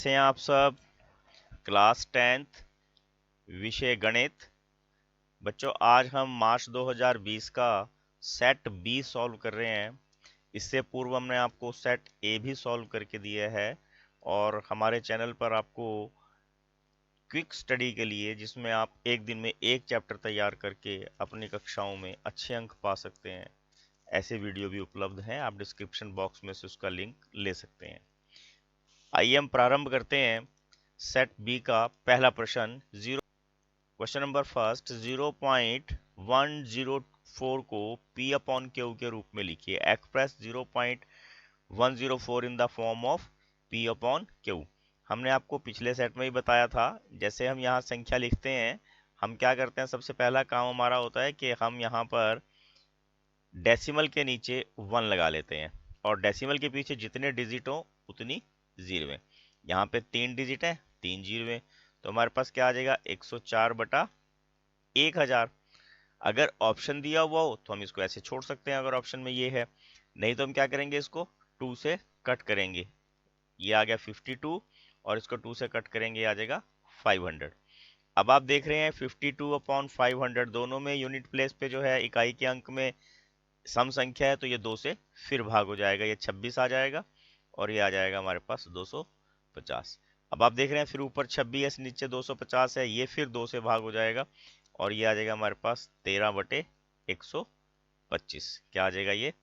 कैसे हैं आप सब। क्लास 10th विषय गणित। बच्चों आज हम मार्च 2020 का सेट बी सॉल्व कर रहे हैं। इससे पूर्व हमने आपको सेट ए भी सॉल्व करके दिया है और हमारे चैनल पर आपको क्विक स्टडी के लिए, जिसमें आप एक दिन में एक चैप्टर तैयार करके अपनी कक्षाओं में अच्छे अंक पा सकते हैं, ऐसे वीडियो भी उपलब्ध हैं। आप डिस्क्रिप्शन बॉक्स में से उसका लिंक ले सकते हैं। आइए हम प्रारंभ करते हैं सेट बी का पहला प्रश्न। क्वेश्चन नंबर फर्स्ट, 0.104 को P अपॉन क्यू के रूप में लिखिए। Express 0.104 in the form of P upon Q. हमने आपको पिछले सेट में ही बताया था, जैसे हम यहाँ संख्या लिखते हैं, हम क्या करते हैं, सबसे पहला काम हमारा होता है कि हम यहाँ पर डेसिमल के नीचे 1 लगा लेते हैं और डेसिमल के पीछे जितने डिजिट हो उतनी जीरो। यहाँ पे 3 डिजिट है, 3 जीरो, तो हमारे पास क्या आ जाएगा, 104/1000। अगर ऑप्शन दिया हुआ हो तो हम इसको ऐसे छोड़ सकते हैं, अगर ऑप्शन में ये है। नहीं तो हम क्या करेंगे, इसको 2 से कट करेंगे। ये आ गया 52 और इसको 2 से कट करेंगे, आ जाएगा 500। अब आप देख रहे हैं 52/500 दोनों में यूनिट प्लेस पे जो है इकाई के अंक में सम संख्या है, तो ये 2 से फिर भाग हो जाएगा, ये 26 आ जाएगा और ये आ जाएगा हमारे पास 250। अब आप देख रहे हैं फिर ऊपर 26 है, नीचे 250 है, ये फिर 2 से भाग हो जाएगा और ये आ जाएगा हमारे पास 13/125। क्या आ जाएगा ये,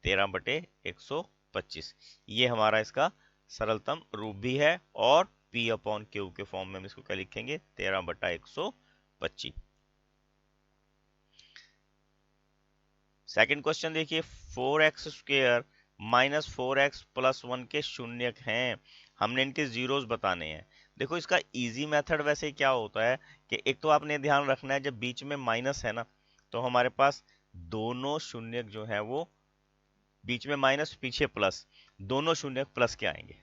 13/125। ये हमारा इसका सरलतम रूप भी है और P अपॉन क्यू के फॉर्म में हम इसको क्या लिखेंगे, 13/125। सेकंड क्वेश्चन देखिए, 4x² माइनस 4x+1 के शून्यक हैं। हमने इनके जीरोस बताने हैं। देखो इसका इजी मेथड वैसे क्या होता है कि एक तो आपने ध्यान रखना है, जब बीच में माइनस है ना, तो हमारे पास दोनों शून्यक जो है वो, बीच में माइनस पीछे प्लस, दोनों शून्यक प्लस के आएंगे।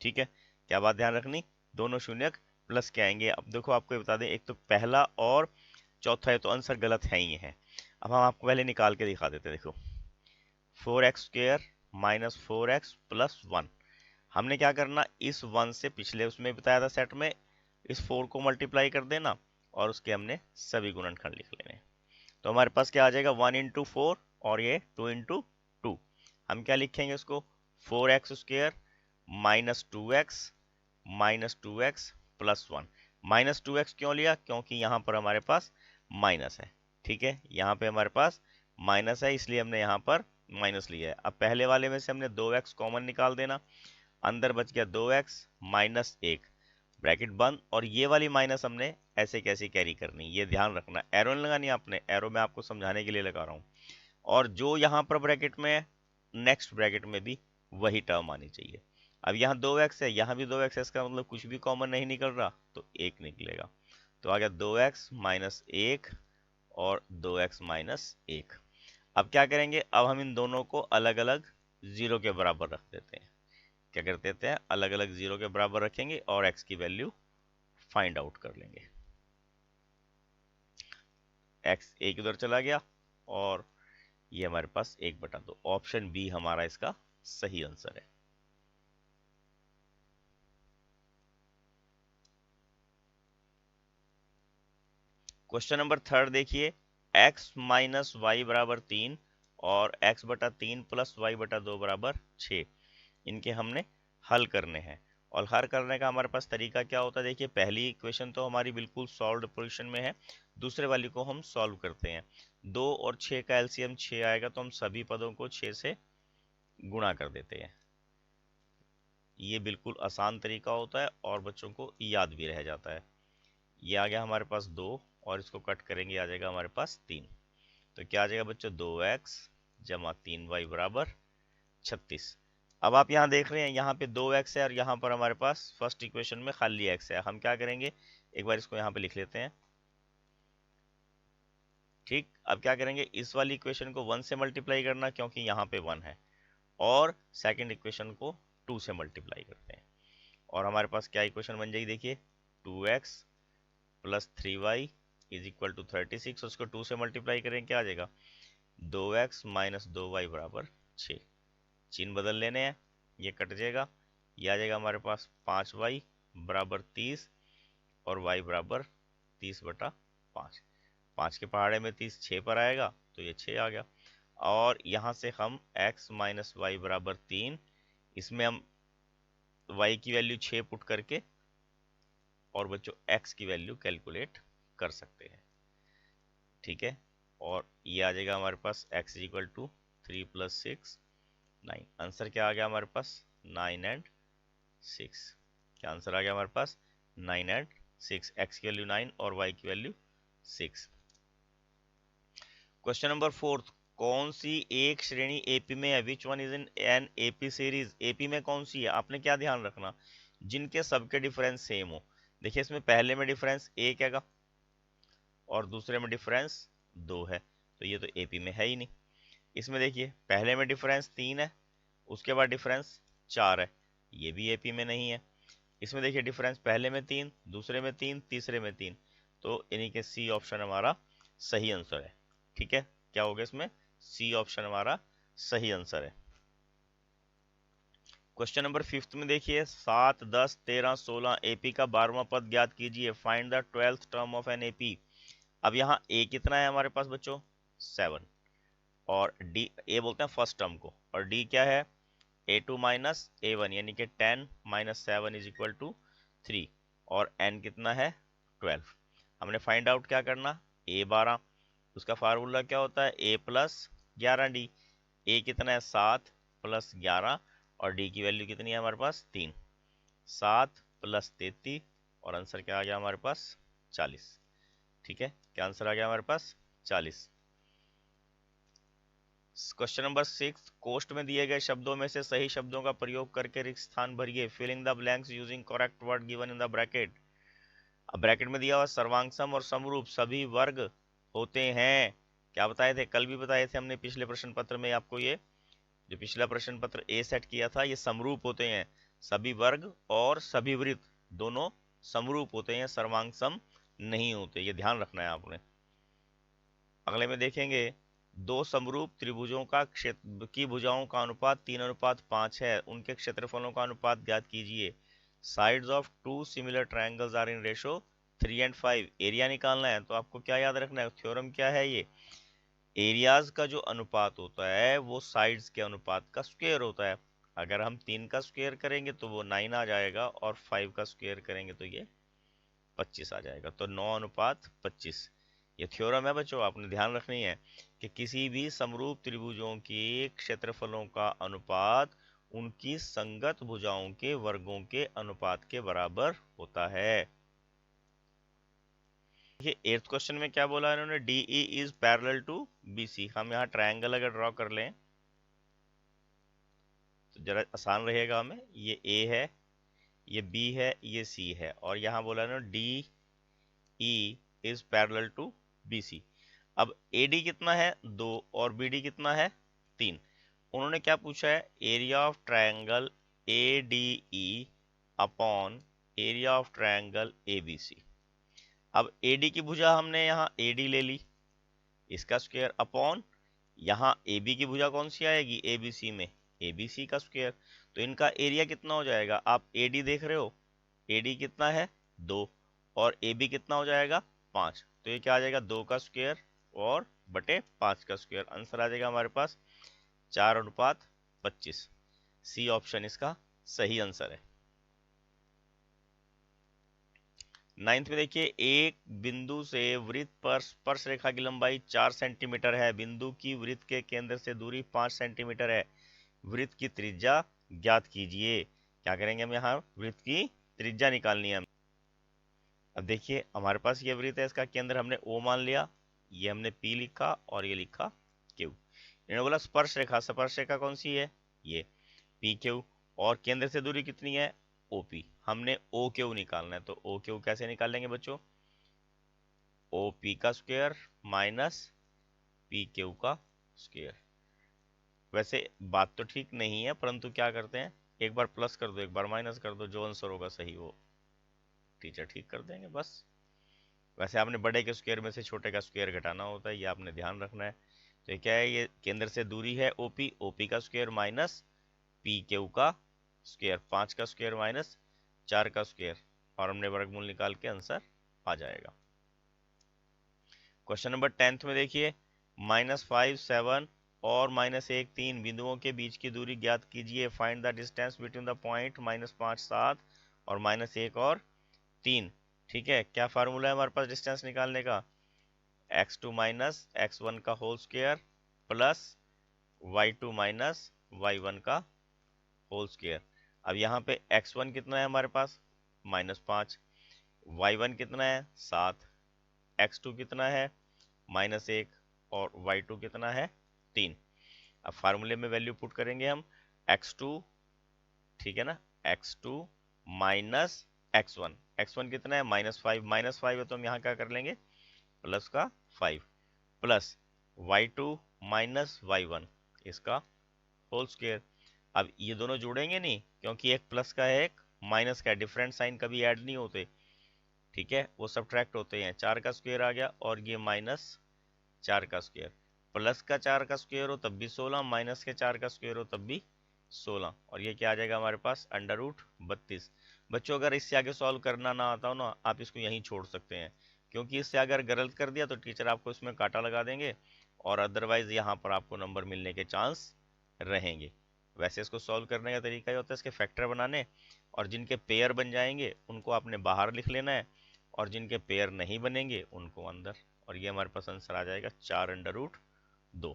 ठीक है, क्या बात ध्यान रखनी, दोनों शून्यक प्लस के आएंगे। अब देखो आपको बता दें, एक तो पहला और चौथा है, तो आंसर गलत है ही है। अब हम आपको पहले निकाल के दिखा देते हैं। देखो 4x² माइनस 4x+1, हमने क्या करना, इस 1 से पिछले उसमें बताया था सेट में, इस 4 को मल्टीप्लाई कर देना और उसके हमने सभी गुणनखंड लिख लेने। तो हमारे पास क्या आ जाएगा, 1 × 4 और ये 2 × 2। हम क्या लिखेंगे उसको, 4x² minus 2x+1। Minus 2x क्यों लिया, क्योंकि यहाँ पर हमारे पास माइनस है। ठीक है, यहाँ पे हमारे पास माइनस है, इसलिए हमने यहाँ पर माइनस लिया है। अब पहले वाले में से हमने 2x कॉमन निकाल देना, अंदर बच गया 2x माइनस 1, ब्रैकेट बंद। और ये वाली माइनस हमने ऐसे कैसे कैरी करनी, ये ध्यान रखना। एरो नहीं लगानी आपने, एरो मैं आपको समझाने के लिए लगा रहा हूँ। और जो यहाँ पर ब्रैकेट में है, नेक्स्ट ब्रैकेट में भी वही टर्म आनी चाहिए। अब यहाँ 2x है, यहाँ भी 2x है, इसका मतलब कुछ भी कॉमन नहीं निकल रहा, तो 1 निकलेगा। तो आ गया 2x माइनस 1 और 2x माइनस 1। अब क्या करेंगे, अब हम इन दोनों को अलग अलग जीरो के बराबर रख देते हैं। क्या कर देते हैं, अलग अलग जीरो के बराबर रखेंगे और x की वैल्यू फाइंड आउट कर लेंगे। x एक उधर चला गया और ये हमारे पास 1/2। ऑप्शन बी हमारा इसका सही आंसर है। क्वेश्चन नंबर थर्ड देखिए, x माइनस वाई बराबर 3 और x/3 प्लस y/2 बराबर 6, इनके हमने हल करने हैं। और हल करने का हमारे पास तरीका क्या होता है, देखिए पहली इक्वेशन तो हमारी बिल्कुल सॉल्व्ड पोजीशन में है, दूसरे वाली को हम सॉल्व करते हैं। 2 और 6 का एलसीएम 6 आएगा, तो हम सभी पदों को 6 से गुणा कर देते हैं। ये बिल्कुल आसान तरीका होता है और बच्चों को याद भी रह जाता है। ये आ गया हमारे पास 2 और इसको कट करेंगे, आ जाएगा हमारे पास 3। तो क्या आ जाएगा बच्चों, 2x जमा 3y बराबर 36। अब आप यहाँ देख रहे हैं, यहाँ पे 2x है और यहाँ पर हमारे पास फर्स्ट इक्वेशन में खाली x है। हम क्या करेंगे, एक बार इसको यहाँ पे लिख लेते हैं। ठीक, अब क्या करेंगे, इस वाली इक्वेशन को 1 से मल्टीप्लाई करना, क्योंकि यहाँ पे 1 है, और सेकंड इक्वेशन को 2 से मल्टीप्लाई करते हैं और हमारे पास क्या इक्वेशन बन जाएगी, देखिए 2x plus 3y is equal to 36। उसको 2 से मल्टीप्लाई करें, क्या आ जाएगा, 2x माइनस 2y बराबर 6। चिन्ह बदल लेने हैं, ये कट जाएगा, ये आ जाएगा हमारे पास 5y बराबर 30 और y बराबर 30/5। 5 के पहाड़े में 30 6 पर आएगा तो ये 6 आ गया। और यहाँ से हम x माइनस वाई बराबर 3, इसमें हम y की वैल्यू 6 पुट करके और बच्चों x की वैल्यू कैलकुलेट कर सकते हैं। ठीक है, और ये आ जाएगा हमारे पास x is equal to 3 + 6 9। Answer क्या आ गया हमारे पास 9 एंड 6। क्या आंसर आ गया हमारे पास 9 एंड 6। x की वैल्यू 9 और y की वैल्यू 6। क्वेश्चन नंबर 4, कौन सी एक श्रेणी एपी में है? Which one is in an AP series? AP में कौन सी है? आपने क्या ध्यान रखना, जिनके सबके डिफरेंस सेम हो। देखिए इसमें पहले में डिफरेंस 1 है और दूसरे में डिफरेंस 2 है, तो ये तो एपी में है ही नहीं। इसमें देखिए पहले में डिफरेंस 3 है, उसके बाद डिफरेंस 4 है, ये भी एपी में नहीं है। इसमें देखिए डिफरेंस पहले में 3, दूसरे में 3, तीसरे में 3, तो इन्हीं के सी ऑप्शन हमारा सही आंसर है। ठीक है, क्या हो गया इसमें? सी ऑप्शन हमारा सही आंसर है। क्वेश्चन नंबर 5 में देखिए 7, 10, 13, 16 एपी का 12वां पद ज्ञात कीजिए। Find the 12th term of an AP. अब यहाँ ए कितना है हमारे पास बच्चों? 7। और डी, ए बोलते हैं फर्स्ट टर्म को, और डी क्या है? A2 माइनस A1, यानी कि 10 - 7 इज इक्वल टू 3। और n कितना है? 12। हमने फाइंड आउट क्या करना? A12, उसका फार्मूला क्या होता है? A + 11D। A कितना है? 7 + 11, और D की वैल्यू कितनी है हमारे पास? 3। 7 + 33, और आंसर क्या आ गया हमारे पास? 40। ठीक है, क्या आंसर आ गया हमारे पास? 40। क्वेश्चन नंबर 6, कोष्ट में दिए गए शब्दों में से सही शब्दों का प्रयोग करके रिक्त स्थान भरिए। Filling the blanks using correct word given in the bracket. अब ब्रैकेट में दिया हुआ सर्वांग और समरूप सभी वर्ग होते हैं। क्या बताए थे? कल भी बताए थे हमने पिछले प्रश्न पत्र में आपको। ये जो पिछला प्रश्न पत्र ए सेट किया था, ये समरूप होते हैं। सभी वर्ग और सभी वृत्त दोनों समरूप होते हैं, सर्वांग सम नहीं होते, ये ध्यान रखना है आपने। अगले में देखेंगे, दो समरूप त्रिभुजों का क्षेत्र की भुजाओं का अनुपात 3:5 है, उनके क्षेत्रफलों का अनुपात ज्ञात कीजिए। Sides of two similar triangles are in ratio 3 and 5। Area निकालना है, तो आपको क्या याद रखना है? थ्योरम क्या है ये? एरियाज का जो अनुपात होता है वो साइड्स के अनुपात का स्क्वायर होता है। अगर हम 3 का स्क्वायर करेंगे तो वो 9 आ जाएगा, और 5 का स्क्वायर करेंगे तो ये 25 आ जाएगा, तो 9:25। ये थ्योरम है बच्चों, आपने ध्यान रखनी है कि किसी भी समरूप त्रिभुजों के क्षेत्रफलों का अनुपात उनकी संगत भुजाओं के वर्गों के अनुपात के बराबर होता है। देखिए 8th क्वेश्चन में क्या बोला इन्होंने? DE is parallel to BC। हम यहाँ ट्रायंगल अगर ड्रॉ कर लें तो जरा आसान रहेगा हमें। ये A है, ये B है, ये C है, और यहाँ बोला इन्होंने DE is parallel to BC। अब AD कितना है? 2, और BD कितना है? 3। उन्होंने क्या पूछा है? Area of triangle ADE upon area of triangle ABC। अब AD की भुजा हमने यहाँ AD ले ली, इसका स्क्वायर अपॉन यहाँ AB की भुजा कौन सी आएगी ABC में? ABC का स्क्वायर। तो इनका एरिया कितना हो जाएगा? आप AD देख रहे हो, AD कितना है? 2, और AB कितना हो जाएगा? 5। तो ये क्या आ जाएगा? 2 का स्क्वायर और बटे 5 का स्क्वायर। आंसर आ जाएगा हमारे पास 4:25। सी ऑप्शन इसका सही आंसर है। 9th में देखिए, एक बिंदु से वृत्त पर स्पर्श रेखा की लंबाई 4 सेंटीमीटर है, बिंदु की वृत्त के केंद्र से दूरी 5 सेंटीमीटर है, वृत्त की त्रिज्या ज्ञात कीजिए। क्या करेंगे हम? यहाँ वृत्त की त्रिज्या निकालनी है। अब देखिए हमारे पास ये वृत्त है, इसका केंद्र हमने O मान लिया, ये हमने P लिखा और ये लिखा Q। इन्होंने बोला स्पर्श रेखा कौन सी है? ये PQ, और केंद्र से दूरी कितनी है? OP। हमने OQ निकालना है, तो OQ कैसे निकालेंगे बच्चों? OP का स्क्वायर माइनस PQ का स्क्वायर। वैसे बात तो ठीक नहीं है, परंतु क्या करते हैं, एक बार प्लस कर दो एक बार माइनस कर दो, जो आंसर होगा सही वो टीचर ठीक कर देंगे बस। वैसे आपने बड़े के स्क्वायर में से छोटे का स्क्वायर घटाना होता है, ये आपने ध्यान रखना है। तो ये क्या है? ये केंद्र से दूरी है OP, OP का स्क्वायर माइनस PQ का स्क्वायर, 5 का स्क्वायर माइनस 4 का स्क्वायर, और हमने वर्गमूल निकाल के आंसर आ जाएगा। क्वेश्चन नंबर 10 में देखिए, -5 7 और -1 3 बिंदुओं के बीच की दूरी ज्ञात कीजिए। Find the distance between the point -5 7 और -1 और 3। ठीक है, क्या फार्मूला है हमारे पास डिस्टेंस निकालने का? x2 माइनस x1 का whole square plus y2 minus y1 का होल स्क्वायर। अब यहाँ पे x1 कितना है हमारे पास? -5, y1 कितना है? 7, x2 कितना है? -1, और y2 कितना है? 3। अब फार्मूले में वैल्यू पुट करेंगे हम, x2, ठीक है ना, x2 माइनस x1, x1 कितना है? -5, -5 है तो हम यहाँ क्या कर लेंगे? प्लस का 5, प्लस y2 माइनस y1 इसका होल स्क्वायर। अब ये दोनों जुड़ेंगे नहीं, क्योंकि एक प्लस का है एक माइनस का है, डिफरेंट साइन कभी ऐड नहीं होते, ठीक है, वो सब्ट्रैक्ट होते हैं। 4 का स्क्वायर आ गया, और ये -4 का स्क्वायर, प्लस का 4 का स्क्वायर हो तब भी 16, माइनस के 4 का स्क्वायर हो तब भी 16, और ये क्या आ जाएगा हमारे पास? √32। बच्चों अगर इससे आगे सॉल्व करना ना आता हो ना, आप इसको यहीं छोड़ सकते हैं, क्योंकि इससे अगर गलत कर दिया तो टीचर आपको इसमें काटा लगा देंगे, और अदरवाइज यहाँ पर आपको नंबर मिलने के चांस रहेंगे। वैसे इसको सॉल्व करने का तरीका ये होता है इसके फैक्टर बनाने, और जिनके पेयर बन जाएंगे उनको आपने बाहर लिख लेना है, और जिनके पेयर नहीं बनेंगे उनको अंदर, और ये हमारे पास आंसर आ जाएगा 4√2।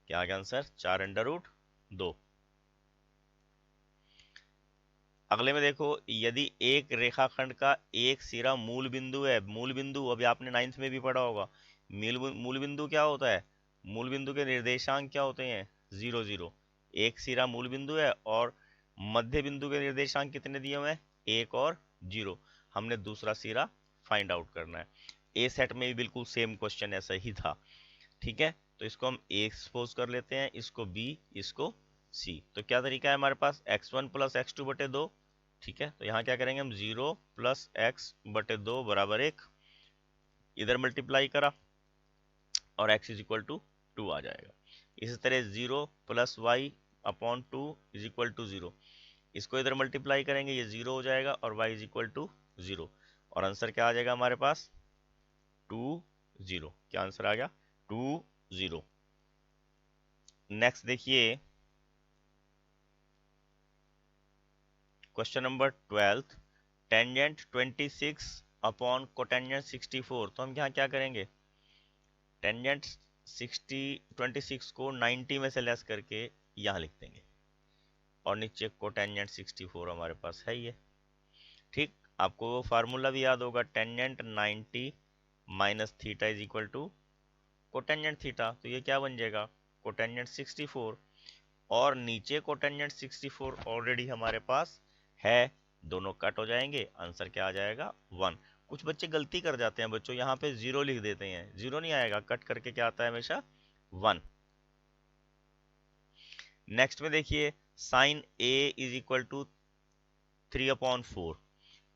क्या आ गया आंसर? 4√2। अगले में देखो, यदि एक रेखाखंड का एक सिरा मूल बिंदु है, मूल बिंदु अभी आपने 9th में भी पढ़ा होगा, मूल बिंदु क्या होता है? मूल बिंदु के निर्देशांक क्या होते हैं? 0 0। एक सिरा मूल बिंदु है, और मध्य बिंदु के निर्देशांक कितने दिए हुए हैं? 1 और 0। हमने दूसरा सिरा फाइंड आउट करना है। ए सेट में भी बिल्कुल सेम क्वेश्चन ऐसा ही था, ठीक है, तो इसको हम ए सपोज कर लेते हैं, इसको बी, इसको सी। तो क्या तरीका है हमारे पास? x1 प्लस x2 बटे 2, ठीक है, तो यहाँ क्या करेंगे हम? 0 प्लस x बटे 2 बराबर 1, इधर मल्टीप्लाई करा और x इज इक्वल टू 2 आ जाएगा। इसी तरह 0 plus Y upon 2 is equal to 0, इसको इधर मल्टीप्लाई करेंगे, ये 0 हो जाएगा, और y इज इक्वल टू 0, और आंसर क्या आ जाएगा हमारे पास? 2 0। क्या आंसर आ गया? 2 0। नेक्स्ट देखिए, question number 12, tangent 26 upon cotangent 64। तो हम यहाँ क्या करेंगे? टेंजेंट 26 को 90 में से लेस करके यहाँ लिख देंगे, और नीचे कोटेंजेंट 64 हमारे पास है ये, ठीक। आपको वो फार्मूला भी याद होगा, tangent 90 minus theta is equal to cotangent theta. तो ये क्या बन जाएगा? कोटेंजेंट 64, और नीचे कोटेंजेंट 64 ऑलरेडी हमारे पास है, दोनों कट हो जाएंगे, आंसर क्या आ जाएगा? 1। कुछ बच्चे गलती कर जाते हैं बच्चों, यहाँ पे 0 लिख देते हैं, 0 नहीं आएगा, कट करके क्या आता है हमेशा? 1। नेक्स्ट में देखिए, sine A is equal to 3/4।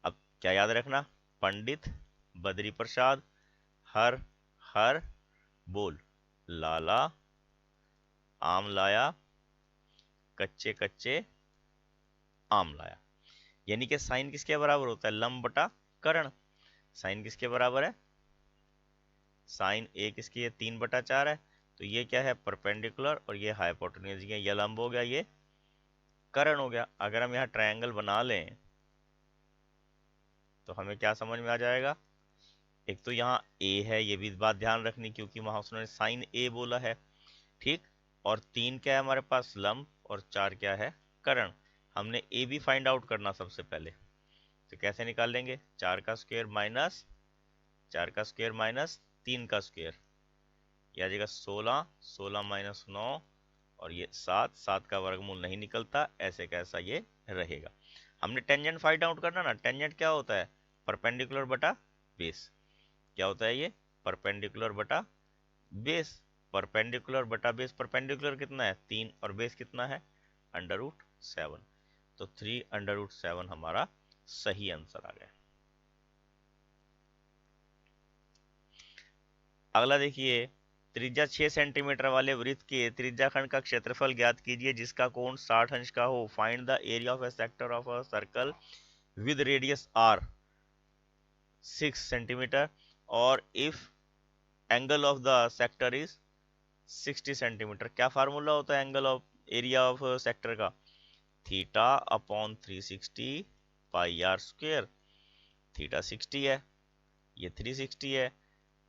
अब क्या याद रखना? पंडित बद्री प्रसाद हर हर बोल, लाला आम लाया, कच्चे कच्चे आम लाया। यानी कि साइन किसके बराबर होता है? लंब बटा कर्ण। साइन किसके बराबर है? साइन ए किसकी है? 3/4 है, तो ये क्या है? परपेंडिकुलर, और ये हाइपोटेन्यूज, ये लंब हो गया, ये कर्ण हो गया। अगर हम यहाँ ट्रायंगल बना लें तो हमें क्या समझ में आ जाएगा? एक तो यहाँ ए है, ये भी बात ध्यान रखनी, क्योंकि वहां उसने साइन ए बोला है, ठीक। और 3 क्या है हमारे पास? लंब, और 4 क्या है? कर्ण। हमने ए भी फाइंड आउट करना सबसे पहले, तो कैसे निकाल लेंगे? 4 का स्क्वायर माइनस 4 का स्क्वायर माइनस 3 का स्क्वायर, ये आ जाएगा 16, 16 माइनस 9, और ये 7, 7 का वर्गमूल नहीं निकलता, ऐसे कैसा ये रहेगा। हमने टेंजेंट फाइंड आउट करना ना, टेंजेंट क्या होता है? परपेंडिकुलर बटा बेस। क्या होता है ये? परपेंडिकुलर बटा बेस। परपेंडिकुलर बटा बेस, परपेंडिकुलर कितना है? 3, और बेस कितना है? √7। तो 3√7 हमारा सही आंसर आ गया। अगला देखिए, त्रिज्या 6 सेंटीमीटर वाले वृत्त के त्रिज्याखंड का क्षेत्रफल ज्ञात कीजिए जिसका कोण 60 अंश का हो। Find the area of a sector of a circle with radius r 6 centimetre और if angle of the sector is 60 centimetre. क्या फार्मूला होता है angle of area of sector का? Theta upon 360 pi R square. Theta 60 है, ये 360 है,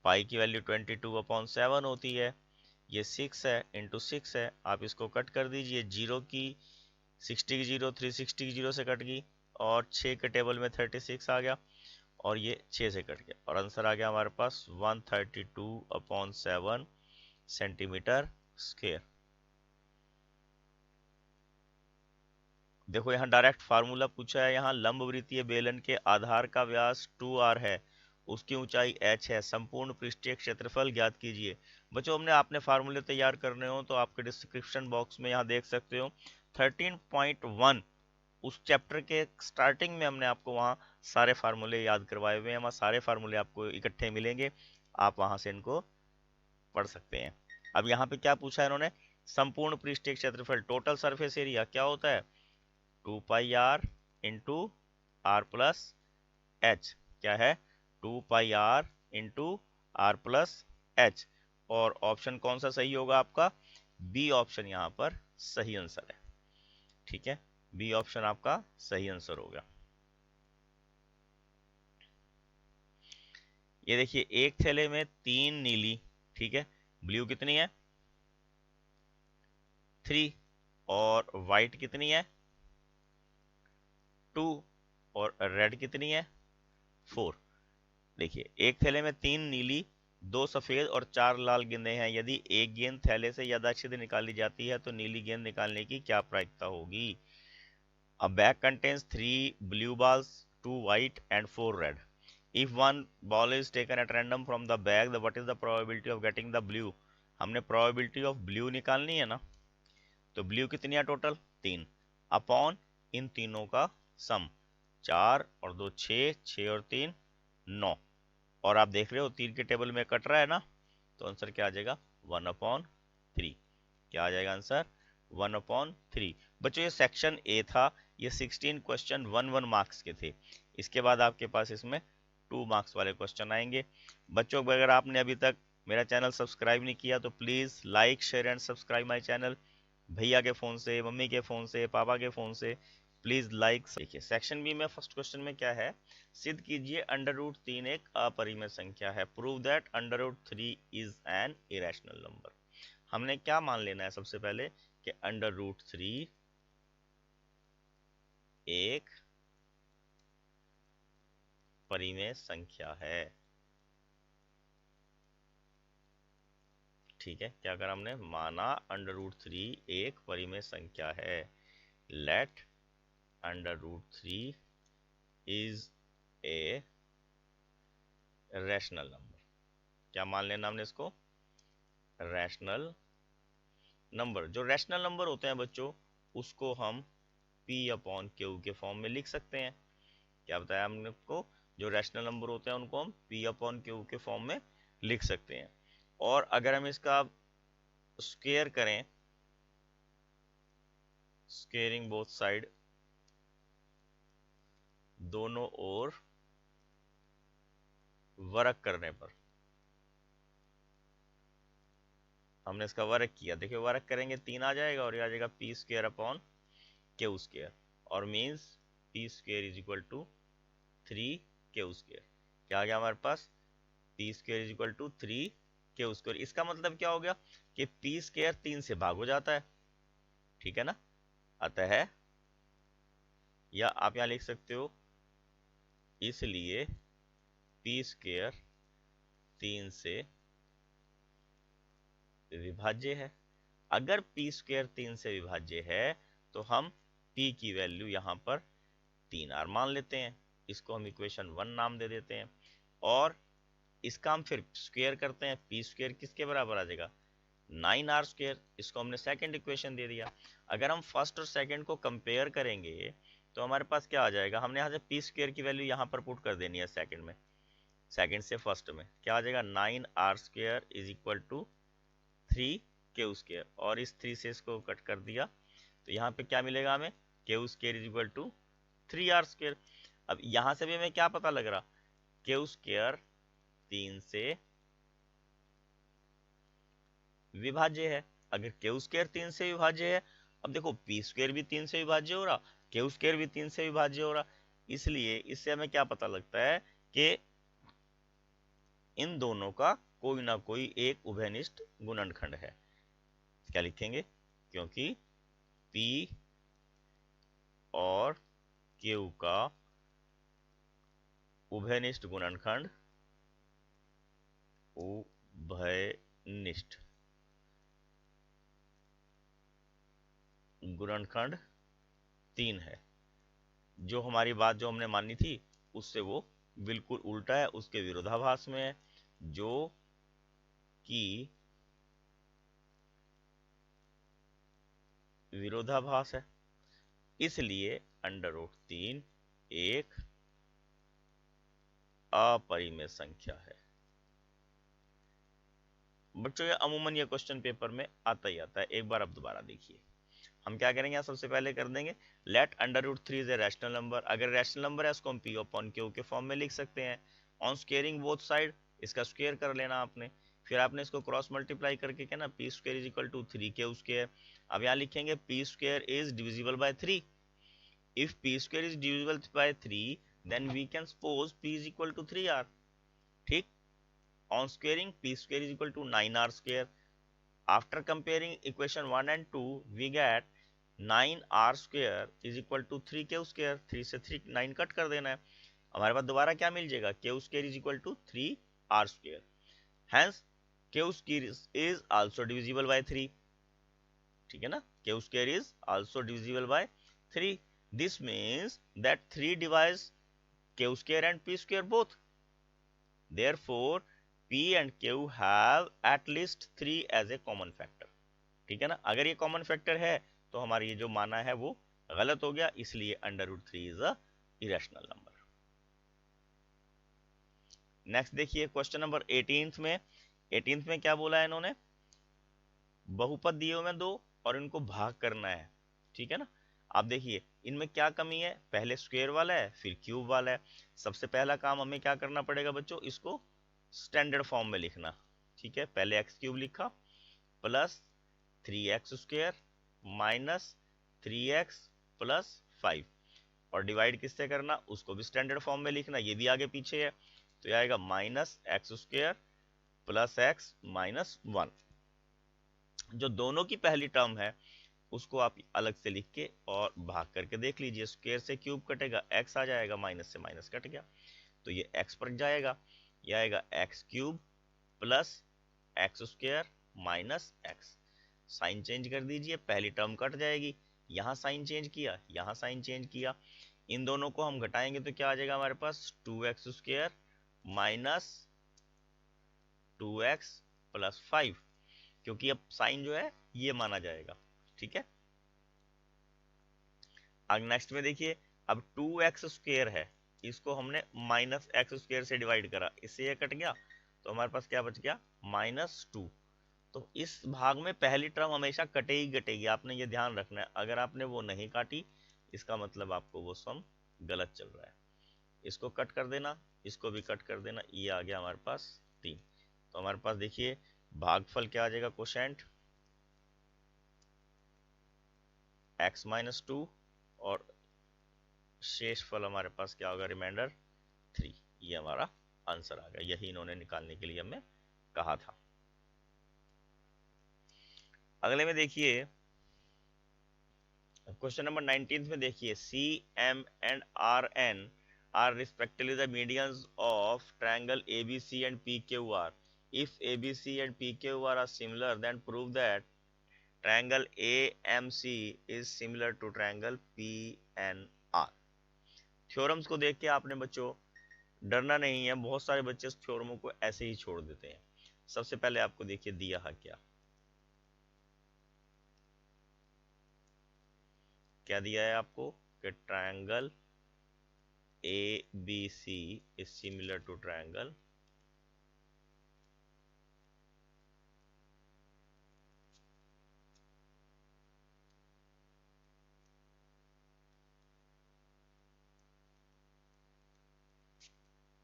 पाई की value 22/7 होती है, ये 6 है इंटू 6 है। आप इसको कट कर दीजिए, जीरो की 60 की जीरो 360 की जीरो से कट गई और 6 के टेबल में 36 आ गया और ये 6 से कट गया और आंसर आ गया हमारे पास 132/7 सेंटीमीटर स्क्वायर। देखो यहाँ डायरेक्ट फार्मूला पूछा है। यहाँ लंबवृत्तीय बेलन के आधार का व्यास 2r है, उसकी ऊंचाई h है, संपूर्ण पृष्ठीय क्षेत्रफल ज्ञात कीजिए। बच्चों हमने आपने फार्मूले तैयार करने हो तो आपके डिस्क्रिप्शन बॉक्स में यहाँ देख सकते हो 13.1 उस चैप्टर के स्टार्टिंग में हमने आपको वहाँ सारे फार्मूले याद करवाए हुए हैं। वहाँ सारे फार्मूले आपको इकट्ठे मिलेंगे, आप वहाँ से इनको पढ़ सकते हैं। अब यहाँ पे क्या पूछा है इन्होंने? संपूर्ण पृष्ठीय क्षेत्रफल, टोटल सरफेस एरिया क्या होता है? 2πr into r plus H. क्या है? 2πr into r plus h. और ऑप्शन कौन सा सही होगा आपका? बी ऑप्शन यहाँ पर सही आंसर है। ठीक है, बी ऑप्शन आपका सही आंसर होगा। ये देखिए एक थैले में 3 नीली, ठीक है, ब्लू कितनी है? 3 और वाइट कितनी है? 2 और रेड कितनी है? 4। देखिए एक थैले में 3 नीली, 2 सफेद और 4 लाल गेंदें हैं। यदि एक गेंद थैले से यदाचित निकाली जाती है तो नीली गेंद निकालने की क्या प्रायिकता होगी? A bag contains 3 blue balls, 2 white and 4 red. If one ball is taken at random from the bag, what is the probability of getting the blue? हमने probability of blue निकालनी है ना, तो ब्लू कितनी है टोटल? 3 अपॉन इन तीनों का सम, 4 और 2 6, 6 और 3 9। और आप देख रहे हो 3 के टेबल में कट रहा है ना, तो आंसर क्या आ जाएगा? 1/3। क्या आ जाएगा आंसर? 1/3। बच्चों ये सेक्शन ए था, ये 16 क्वेश्चन 1 मार्क्स के थे। इसके बाद आपके पास इसमें 2 मार्क्स वाले क्वेश्चन आएंगे। बच्चों अगर आपने अभी तक मेरा चैनल सब्सक्राइब नहीं किया तो please like share and subscribe my channel. भैया के फ़ोन से, मम्मी के फ़ोन से, पापा के फ़ोन से प्लीज़ लाइक। देखिए सेक्शन बी में फर्स्ट क्वेश्चन में क्या है? सिद्ध कीजिए √3 एक अपरिमेय संख्या है। Prove that √3 is an irrational number. हमने क्या मान लेना है सबसे पहले कि √3 एक परिमेय संख्या है। ठीक है, क्या कर हमने माना? √3 एक परिमेय संख्या है। Let √3 is a rational number. क्या मान लेना हमने इसको? Rational number. जो रैशनल नंबर होते हैं बच्चों उसको हम P/Q के फॉर्म में लिख सकते हैं। क्या बताया हमने आपको? जो रैशनल नंबर होते हैं उनको हम P/Q के फॉर्म में लिख सकते हैं। और अगर हम इसका स्क्वायर करें, स्क्वेयरिंग बोथ साइड, दोनों ओर वर्ग करने पर, हमने इसका वर्ग किया, देखिए वर्ग करेंगे 3 आ जाएगा और ये आ जाएगा P²/Q² और मीन्स P² = 3Q²। क्या आ गया हमारे पास? P² = 3Q²। इसका मतलब क्या हो गया कि P² 3 से भाग हो जाता है, ठीक है ना। अतः या आप यहाँ लिख सकते हो इसलिए P² 3 से विभाज्य है। अगर P² 3 से विभाज्य है तो हम P की वैल्यू यहाँ पर 3R मान लेते हैं। इसको हम इक्वेशन 1 नाम दे देते हैं और इसका हम फिर स्क्वायर करते हैं। P² किसके बराबर आ जाएगा? 9R²। इसको हमने सेकंड इक्वेशन दे दिया। अगर हम फर्स्ट और सेकंड को कंपेयर करेंगे तो हमारे पास क्या आ जाएगा? हमने यहाँ से P² की वैल्यू यहाँ पर पुट कर देनी है सेकंड में, सेकंड से फर्स्ट में। क्या आ जाएगा? 9R² = 3 क्यू स्क्वायर, और इस 3 से इसको कट कर दिया तो यहाँ पे क्या मिलेगा हमें, Q² = 3R²। अब यहाँ से भी हमें क्या पता लग रहा, Q² 3 से विभाज्य है। अगर Q² 3 से विभाज्य है, अब देखो P² भी 3 से विभाज्य हो रहा, Q² भी 3 से विभाज्य हो रहा, इसलिए इससे हमें क्या पता लगता है कि इन दोनों का कोई ना कोई एक उभयनिष्ठ गुणनखंड है। क्या लिखेंगे, क्योंकि P और Q का उभयनिष्ठ गुणनखंड गुणनखंड 3 है। जो हमारी बात जो हमने मानी थी उससे वो बिल्कुल उल्टा है, उसके विरोधाभास में है, जो कि विरोधाभास है, इसलिए √3 एक अपरिमेय संख्या है। बच्चों ये अमूमन ये क्वेश्चन पेपर में आता ही आता है, एक बार अब दोबारा देखिए। हम क्या करेंगे, सबसे पहले कर देंगे let √3 is a rational number. अगर रैशनल नंबर है उसको हम P/Q के फॉर्म में लिख सकते हैं। ऑन स्क्वेयरिंग बोथ साइड, इसका स्क्वायर कर लेना आपने, फिर आपने इसको क्रॉस मल्टीप्लाई करके क्या ना, P² = 3Q²। अब यहाँ लिखेंगे P² is divisible by 3। If P² is divisible by 3 then we can suppose P = 3R। ठीक, on squaring P² = 9R²। After comparing equation 1 and 2 we get 9R² = 3Q²। 3 से 9 cut कर देना है, हमारे पास दोबारा क्या मिल जाएगा, Q² = 3R²। Hence Q² is also divisible by 3। ठीक है ना, Q² is also divisible by 3। This means that 3 divides Q² and P² both। Therefore P and Q have at least 3 as a common factor। ठीक है ना, अगर ये common factor है तो हमारा ये जो माना है वो गलत हो गया, इसलिए √3 is a irrational number. Next देखिए क्वेश्चन नंबर 18th में क्या बोला है इन्होंने, बहुपद दिए हुए में दो और इनको भाग करना है। ठीक है ना, आप देखिए इनमें क्या कमी है, पहले स्क्वायर वाला है फिर क्यूब वाला है। सबसे पहला काम हमें क्या करना पड़ेगा बच्चों, इसको स्टैंडर्ड फॉर्म में लिखना। ठीक है, पहले x³ लिखा plus 3x² minus 3x plus 5, और डिवाइड किससे करना, उसको भी स्टैंडर्ड फॉर्म में लिखना, ये भी आगे पीछे है, तो यह आएगा -x² प्लस x माइनस 1। जो दोनों की पहली टर्म है उसको आप अलग से लिख के और भाग करके देख लीजिए, स्क्वायर से क्यूब कटेगा, x आ जाएगा, माइनस से माइनस कट गया तो ये x पर जाएगा, ये आएगा x³ plus x² minus x। Sign change कर दीजिए, पहली टर्म कट जाएगी, यहाँ साइन चेंज किया, यहाँ साइन चेंज किया, इन दोनों को हम घटाएंगे तो क्या आ जाएगा हमारे पास, 2x² माइनस 2x प्लस 5, क्योंकि अब साइन जो है ये माना जाएगा। ठीक है, अब नेक्स्ट में देखिए, अब 2x² है, इसको हमने -x² से डिवाइड करा, इससे ये कट गया तो हमारे पास क्या बच गया, -2। तो इस भाग में पहली टर्म हमेशा कटे ही कटेगी, आपने ये ध्यान रखना है। अगर आपने वो नहीं काटी इसका मतलब आपको वो सम गलत चल रहा है। इसको कट कर देना, इसको भी कट कर देना, ये आ गया हमारे पास 3। तो हमारे पास देखिए भागफल क्या आ जाएगा, कोशेंट x-2 और शेष फल हमारे पास क्या होगा, रिमाइंडर 3। ये हमारा आंसर आ गया, यही इन्होंने निकालने के लिए हमें कहा था। अगले में देखिए क्वेश्चन नंबर 19 में देखिए, CM and RN are respectively the medians of triangle ABC and PQR. If ABC and PQR are similar, then prove that triangle AMC is similar to triangle PNR। Theorems को देख के आपने बच्चों डरना नहीं है, बहुत सारे बच्चे थ्योरमों को ऐसे ही छोड़ देते हैं। सबसे पहले आपको देखिए दिया है क्या दिया है आपको, कि triangle ABC is similar to triangle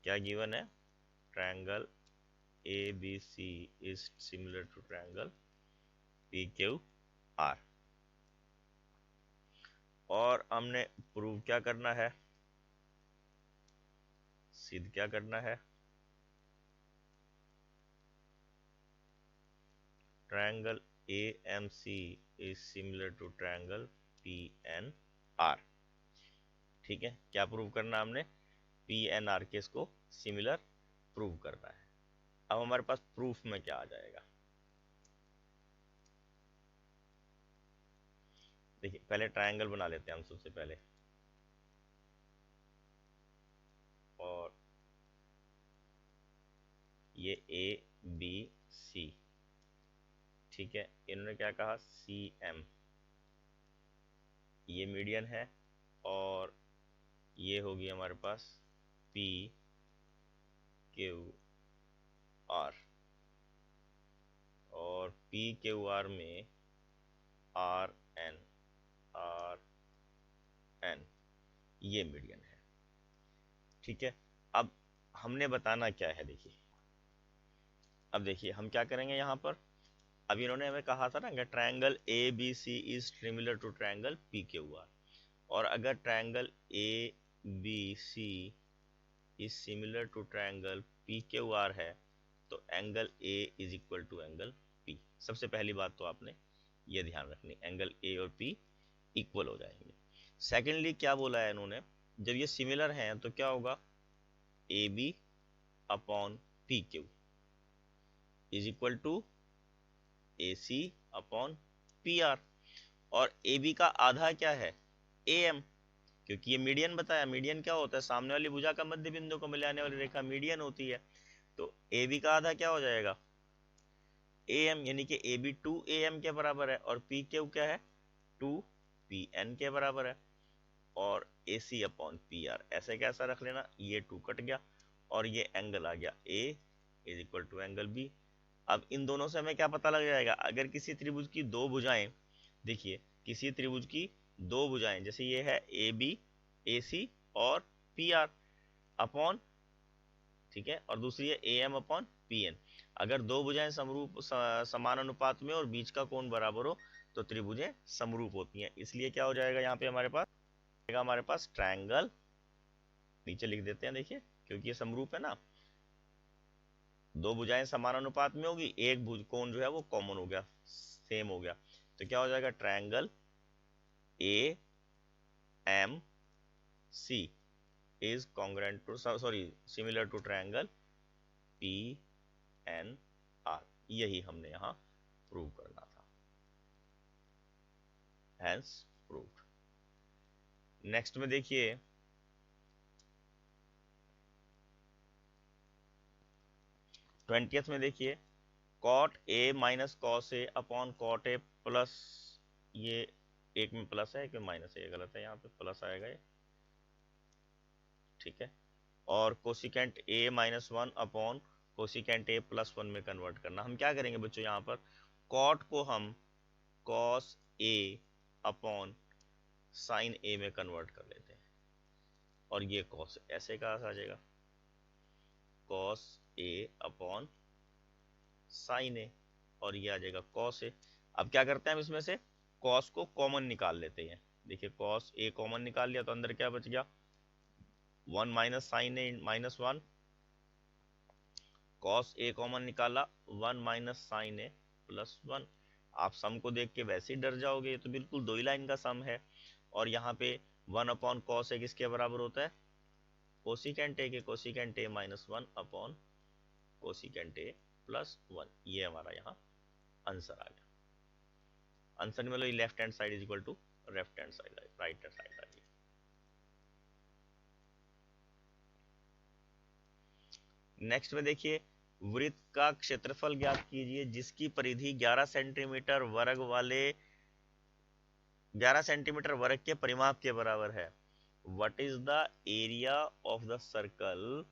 क्या गिवन है? Triangle A B C is similar to triangle P Q R. और हमने प्रूव क्या करना है? सिद्ध क्या करना है? Triangle A M C is similar to triangle P N R. ठीक है, क्या प्रूव करना हमने? पी एन आर के इसको सिमिलर प्रूव करना है। अब हमारे पास प्रूफ में क्या आ जाएगा? देखिए, पहले ट्रायंगल बना लेते हैं हम सबसे पहले, और ये ए बी सी, ठीक है, इन्होंने क्या कहा? सी एम, ये मीडियन है, और ये होगी हमारे पास पी क्यू आर, और पी क्यू आर में आर एन ये मीडियन है। ठीक है, अब हमने बताना क्या है? देखिए, अब देखिए हम क्या करेंगे यहाँ पर। अब इन्होंने हमें कहा था ना कि triangle A B C is similar to triangle P Q R, और अगर triangle A B C is similar to triangle P Q R है, तो angle A is equal to angle P. सबसे पहली बात तो आपने ये ध्यान रखनी, एंगल ए और पी इक्वल हो जाएंगे। सेकेंडली क्या बोला है इन्होंने? जब ये सिमिलर हैं तो क्या होगा? A B upon P Q is equal to A C upon P R, और ए बी का आधा क्या है? ए एम, क्योंकि ये मीडियन बताया। मीडियन क्या होता है? सामने वाली भुजा का मध्य बिंदु को मिलाने वाली रेखा मीडियन होती है। तो ए बी का आधा क्या हो जाएगा? ए एम, यानी कि ए बी 2 ए एम के बराबर है, और पी क्यू क्या है? 2 पी एन के बराबर है, और ए सी अपॉन पी आर ऐसे कैसा रख लेना, ये 2 कट गया, और ये एंगल आ गया A is equal to angle B. अब इन दोनों से हमें क्या पता लग जाएगा? अगर किसी त्रिभुज की दो भुजाएं, देखिए किसी त्रिभुज की दो भुजाएं, जैसे ये है ए बी ए सी और पी आर अपॉन, ठीक है, और दूसरी है A M upon P N. अगर दो भुजाएं समरूप समान अनुपात में और बीच का कोण बराबर हो तो त्रिभुजें समरूप होती हैं। इसलिए क्या हो जाएगा यहाँ पे हमारे पास ट्रायंगल, नीचे लिख देते हैं देखिए, क्योंकि ये समरूप है ना, दो भुजाएं समान अनुपात में होगी, एक भुज कोण जो है वो कॉमन हो गया, सेम हो गया, तो क्या हो जाएगा? Triangle A M C is congruent to, sorry, similar to triangle P N R. यही हमने यहाँ प्रूव करना था, हेंस प्रूव्ड। नेक्स्ट में देखिए, 20th में देखिए, cot A minus cos A upon cot A plus, ये एक में प्लस है, एक में माइनस है, ये गलत है, यहाँ पे प्लस आएगा ये, ठीक है, और cosecant A minus one upon cosecant A plus one में कन्वर्ट करना। हम क्या करेंगे बच्चों? यहाँ पर कॉट को हम कॉस ए अपॉन साइन ए में कन्वर्ट कर लेते हैं, और ये कॉस ऐसे कहा आ जाएगा, कॉस ए अपॉन साइन ए, और ये आ जाएगा कॉस ए। अब क्या करते हैं हम इसमें से? कॉस को कॉमन निकाल लेते हैं। देखिए, कॉस ए कॉमन निकाल लिया तो अंदर क्या बच गया? 1 minus sine A minus one, cos A common निकाला, 1 minus sine A plus one. आप सम को देख के वैसे ही डर जाओगे, ये तो बिल्कुल दो ही लाइन का सम है, और यहाँ पे 1 अपॉन कॉस ए किसके बराबर होता है? कोसिकेंट ए के, cosecant A minus one upon cosecant A plus one. ये हमारा यहाँ आंसर आ गया। आंसर में left hand side is equal to left hand side, right hand side आ गई। नेक्स्ट में देखिए, वृत्त का क्षेत्रफल ज्ञात कीजिए जिसकी परिधि 11 सेंटीमीटर वर्ग वाले 11 सेंटीमीटर वर्ग के परिमाप के बराबर है। What is the area of the circle,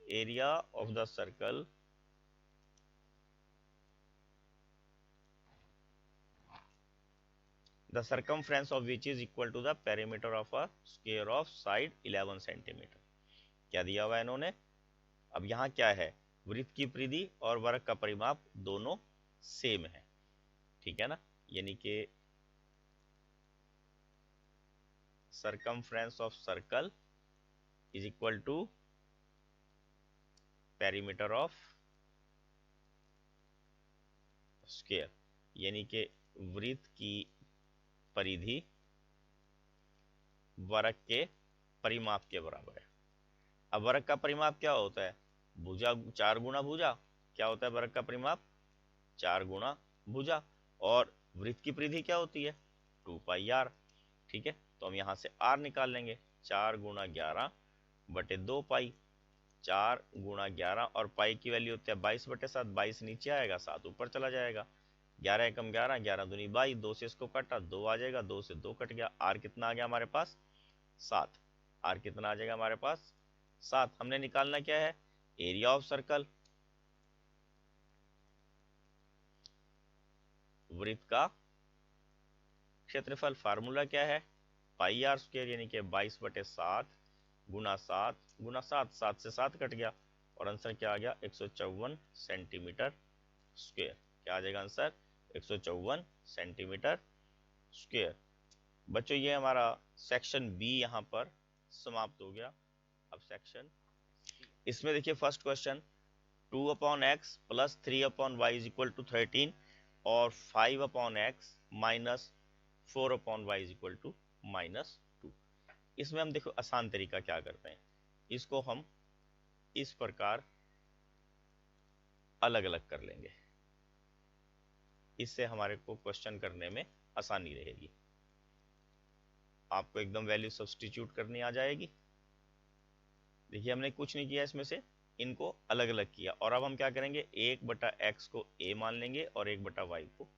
area of the circle the circumference of which is equal to the perimeter of a square of side 11 centimetre. क्या दिया हुआ है इन्होंने? अब यहाँ क्या है, वृत्त की परिधि और वर्ग का परिमाप दोनों सेम है, ठीक है ना, यानी कि circumference of circle is equal to perimeter of square, यानी कि वृत्त की परिधि वर्ग के परिमाप के बराबर है। अब वर्ग का परिमाप क्या होता है, भुजा 4 गुना भुजा, क्या होता है वर्ग का परिमाप 4 गुना भुजा, और वृत्त की परिधि क्या होती है 2 पाई आर, ठीक है। तो हम यहाँ से आर निकाल लेंगे, 4 गुना 11 बटे 2 पाई, 4 गुना 11 और पाई की वैल्यू होती है 22 बटे 7, 22 नीचे आएगा 7 ऊपर चला जाएगा, 11 एकम 11, 11 दूनी 22, 2 से इसको काटा 2 आ जाएगा, 2 से 2 कट गया, आर कितना आ गया हमारे पास 7, आर कितना आ जाएगा हमारे पास 7। हमने निकालना क्या है, एरिया ऑफ सर्कल, वृत्त का क्षेत्रफल, फार्मूला क्या है पाई आर स्क्वायर, यानी कि 22 बटे 7 गुना 7 गुना 7, 7 से 7 कट गया और आंसर क्या आ गया 154 सेंटीमीटर स्क्वायर। क्या आ जाएगा आंसर 154 सेंटीमीटर स्क्वायर। बच्चों ये हमारा सेक्शन बी यहाँ पर समाप्त हो गया। अब सेक्शन इसमें देखिए first question 2/x plus 3/y is equal to 13 और 5/x minus 4/y is equal to -2। इसमें हम देखो आसान तरीका क्या करते हैं, इसको हम इस प्रकार अलग अलग कर लेंगे, इससे हमारे को क्वेश्चन करने में आसानी रहेगी। आपको एकदम वैल्यू सब्स्टिट्यूट करनी आ जाएगी। देखिए हमने कुछ नहीं किया इसमें से, इनको अलग अलग किया और अब हम क्या करेंगे 1/x को a मान लेंगे और 1/y को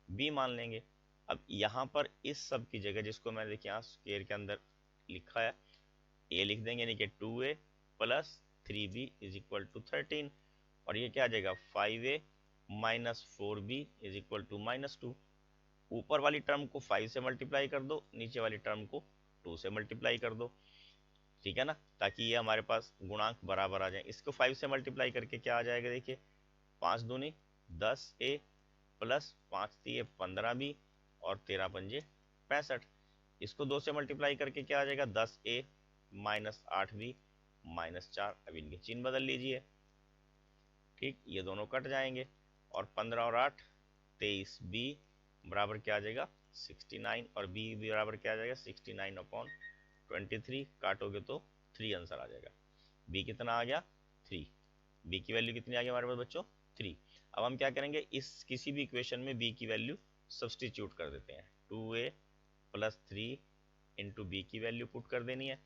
b मान लेंगे। अब यहाँ पर इस सब की जगह जिसको मैंने देखिए यहाँ स्क्वायर के अंदर लिखा है a लिख देंगे, यानी कि 2a plus 3b is equal to 13 और ये क्या आ जाएगा 5a minus 4b is equal to -2। ऊपर वाली टर्म को 5 से मल्टीप्लाई कर दो, नीचे वाली टर्म को 2 से मल्टीप्लाई कर दो, ठीक है ना, ताकि ये हमारे पास गुणांक बराबर आ जाए। इसको 5 से मल्टीप्लाई करके क्या आ जाएगा देखिए 5 दूनी 10a प्लस 5 3 15b और 13 पंजे 65। इसको 2 से मल्टीप्लाई करके क्या आ जाएगा 10a माइनस 8b माइनस 4। अब इनके चिन्ह बदल लीजिए, ठीक, ये दोनों कट जाएंगे और 15 और 8 23b बराबर क्या आ जाएगा 69 और b बराबर क्या आ जाएगा 69/23। काटोगे तो 3 आंसर आ जाएगा। b कितना आ गया 3, b की वैल्यू कितनी आ गई हमारे पास बच्चों 3। अब हम क्या करेंगे इस किसी भी इक्वेशन में b की वैल्यू सब्स्टिट्यूट कर देते हैं, 2a प्लस 3 इंटू बी की वैल्यू पुट कर देनी है,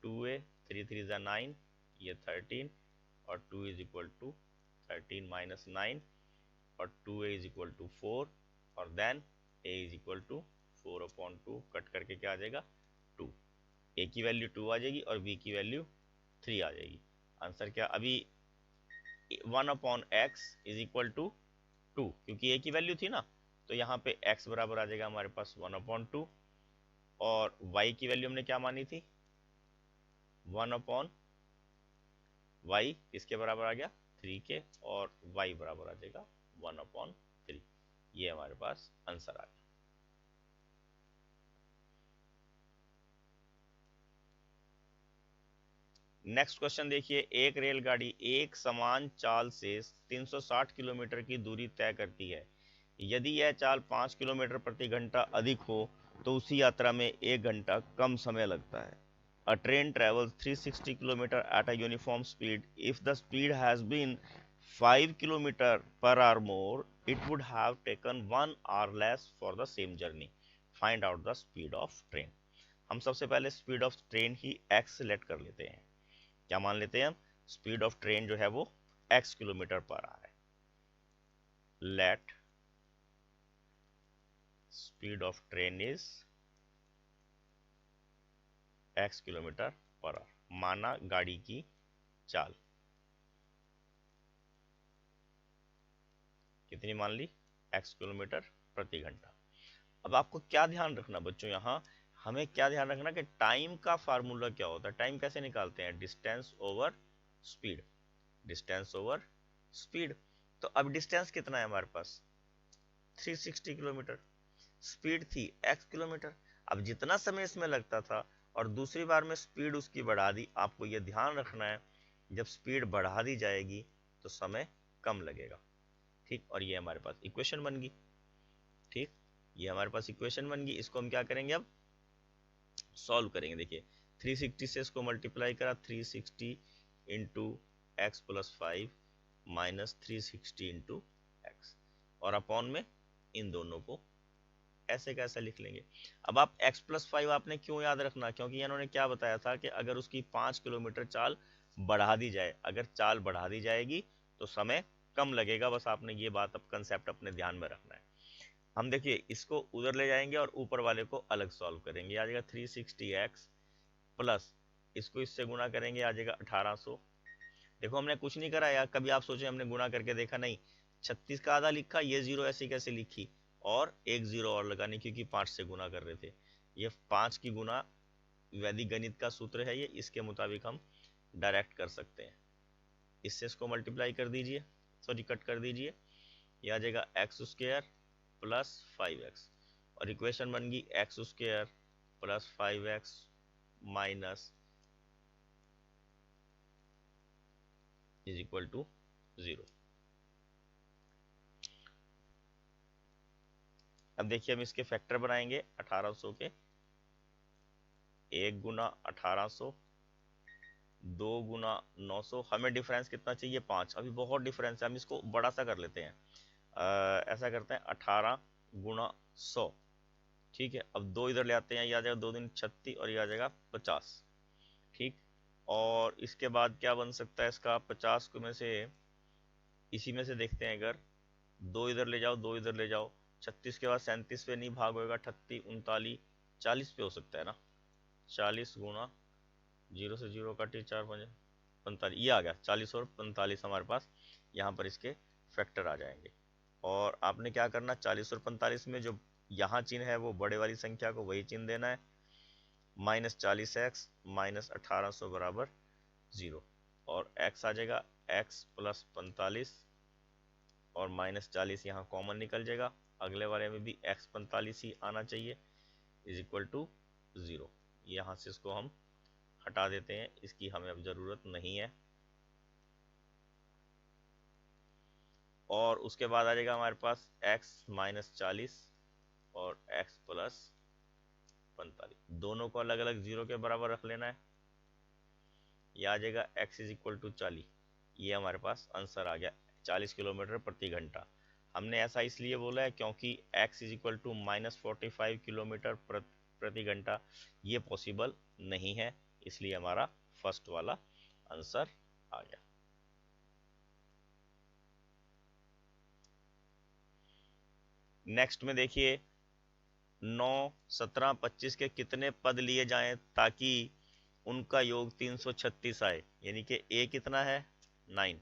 2a 3 3 ज़ा 9 ये 13 और 2 इज इक्वल टू 13 माइनस 9 और 2a इज इक्वल टू 4 और then a is equal to 4/2 cut करके क्या आ जाएगा 2। a की वैल्यू 2 आ जाएगी और b की वैल्यू 3 आ जाएगी। आंसर क्या अभी 1/x इज इक्वल टू 2, क्योंकि a की वैल्यू थी ना तो यहाँ पे x बराबर आ जाएगा हमारे पास 1/2 और y की वैल्यू हमने क्या मानी थी 1/y किसके बराबर आ गया 3 के और y बराबर आ जाएगा 1/3। ये हमारे पास आंसर आ गया। नेक्स्ट क्वेश्चन देखिए, एक रेलगाड़ी एक समान चाल से 360 किलोमीटर की दूरी तय करती है। यदि यह चाल 5 किलोमीटर प्रति घंटा अधिक हो तो उसी यात्रा में 1 घंटा कम समय लगता है। A train travels 360 km at a uniform speed. If the speed has been 5 km per hour more, it would have taken 1 hour less for the same journey. Find out the speed of train. हम सबसे पहले speed of train he x select कर लेते हैं। क्या मान लेते हैं हम स्पीड ऑफ ट्रेन जो है वो x किलोमीटर पर आवर है। Let speed of train is x kilometre per hour. माना गाड़ी की चाल कितनी मान ली x किलोमीटर प्रति घंटा। अब आपको क्या ध्यान रखना बच्चों, यहाँ हमें क्या ध्यान रखना कि टाइम का फार्मूला क्या होता है, टाइम कैसे निकालते हैं distance over speed. Distance over speed. तो अब डिस्टेंस कितना है हमारे पास 360 किलोमीटर, स्पीड थी x किलोमीटर। अब जितना समय इसमें लगता था और दूसरी बार में स्पीड उसकी बढ़ा दी, आपको यह ध्यान रखना है जब स्पीड बढ़ा दी जाएगी तो समय कम लगेगा। ठीक, और ये हमारे पास इक्वेशन बन गई। ठीक, ये हमारे पास इक्वेशन बन गई। इसको हम क्या करेंगे, अब सॉल्व करेंगे। देखिए 360 से इसको मल्टीप्लाई करा, 360 into x plus 5 minus 360 into x, और अपॉन में इन दोनों को ऐसे कैसे लिख लेंगे। अब आप x प्लस 5 आपने क्यों याद रखना, क्योंकि इन्होंने क्या बताया था कि अगर उसकी 5 किलोमीटर चाल बढ़ा दी जाए, अगर चाल बढ़ा दी जाएगी तो समय कम लगेगा। बस आपने ये बात, अब कंसेप्ट अपने ध्यान में रखना है। हम देखिए इसको उधर ले जाएंगे और ऊपर वाले को अलग सॉल्व करेंगे। आ जाएगा 360x प्लस इसको इससे गुणा करेंगे, आ जाएगा 1800। देखो हमने कुछ नहीं करा यार, कभी आप सोचे हमने गुणा करके देखा, नहीं। 36 का आधा लिखा, ये जीरो ऐसी कैसे लिखी, और एक जीरो और लगानी, क्योंकि 5 से गुना कर रहे थे। ये 5 की गुना वैदिक गणित का सूत्र है ये, इसके मुताबिक हम डायरेक्ट कर सकते हैं। इससे इसको मल्टीप्लाई कर दीजिए, सॉरी कट कर दीजिए, ये आ जाएगा एक्स स्क्वायर प्लस 5x, और इक्वेशन बन गई x square plus 5x minus is equal to 0। अब देखिए हम इसके फैक्टर बनाएंगे 1800 के, 1 गुना 1800, 2 गुना 900। हमें डिफरेंस कितना चाहिए 5, अभी बहुत डिफरेंस है, हम इसको बड़ा सा कर लेते हैं। ऐसा करते हैं 18 गुना 100। ठीक है, अब 2 इधर ले आते हैं, ये आ जाएगा 2 दिन 36 और ये आ जाएगा 50। ठीक, और इसके बाद क्या बन सकता है इसका, 50 को में से इसी में से देखते हैं, अगर 2 इधर ले जाओ, 2 इधर ले जाओ, 36 के बाद 37 पे नहीं भाग होगा, 38 39 40 पे हो सकता है ना। 40 गुना 0 से 0 काटिए, 4 5 45, ये आ गया 40 और 45 हमारे पास यहाँ पर इसके फैक्टर आ जाएंगे। और आपने क्या करना, 40 और 45 में जो यहाँ चिन्ह है वो बड़े वाली संख्या को वही चिन्ह देना है, माइनस 40x माइनस 1800 बराबर 0, और x आ जाएगा x प्लस 45 और माइनस 40 यहाँ कॉमन निकल जाएगा, अगले वाले में भी x 45 ही आना चाहिए, इज इक्वल टू 0। यहाँ से इसको हम हटा देते हैं, इसकी हमें अब ज़रूरत नहीं है। और उसके बाद आ जाएगा हमारे पास x माइनस 40 और x प्लस 45, दोनों को अलग अलग 0 के बराबर रख लेना है। यह आ जाएगा x इज इक्वल टू 40, ये हमारे पास आंसर आ गया 40 किलोमीटर प्रति घंटा। हमने ऐसा इसलिए बोला है क्योंकि x is equal to minus 45 kilometre प्रति घंटा ये पॉसिबल नहीं है, इसलिए हमारा फर्स्ट वाला आंसर आ गया। नेक्स्ट में देखिए 9 17 25 के कितने पद लिए जाएं ताकि उनका योग 336 आए, यानी कि a कितना है 9,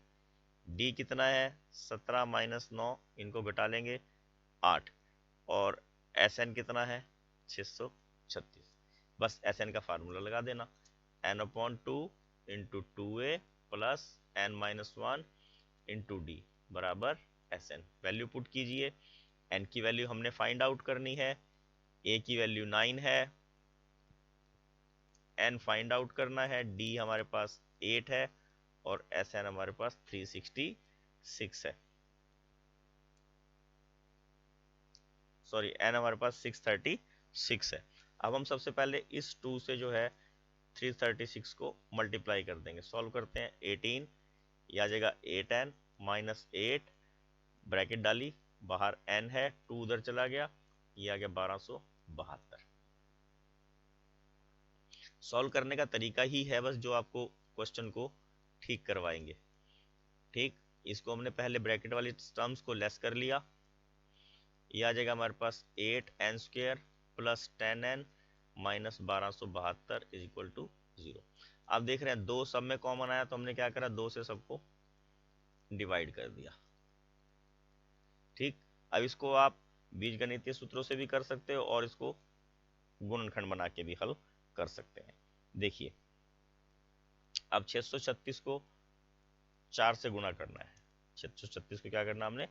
d कितना है 17 माइनस 9, इनको घटा लेंगे 8, और Sn कितना है 636। बस Sn का फार्मूला लगा देना, n/2 into 2a plus n-1 into D बराबर Sn। वैल्यू पुट कीजिए, n की वैल्यू हमने फाइंड आउट करनी है, a की वैल्यू 9 है, n फाइंड आउट करना है, d हमारे पास 8 है, और Sn हमारे पास 366 है, सॉरी n हमारे पास 636 है। अब हम सबसे पहले इस 2 से जो है 336 को मल्टीप्लाई कर देंगे, सॉल्व करते हैं 18, ये आ जाएगा 8n माइनस 8, ब्रैकेट डाली, बाहर n है, 2 उधर चला गया, ये आ गया 1272। सॉल्व करने का तरीका ही है बस जो आपको क्वेश्चन को ठीक करवाएंगे। ठीक, इसको हमने पहले ब्रैकेट वाली टर्म्स को लेस कर लिया, ये आ जाएगा हमारे पास 8n square plus 10n minus 1272 is equal to 0। आप देख रहे हैं 2 सब में कॉमन आया, तो हमने क्या करा, 2 से सबको डिवाइड कर दिया। ठीक, अब इसको आप बीजगणितीय सूत्रों से भी कर सकते हो और इसको गुणनखंड बना के भी हल कर सकते हैं। देखिए अब 636 को 4 से गुना करना है। 636 को क्या करना हमने,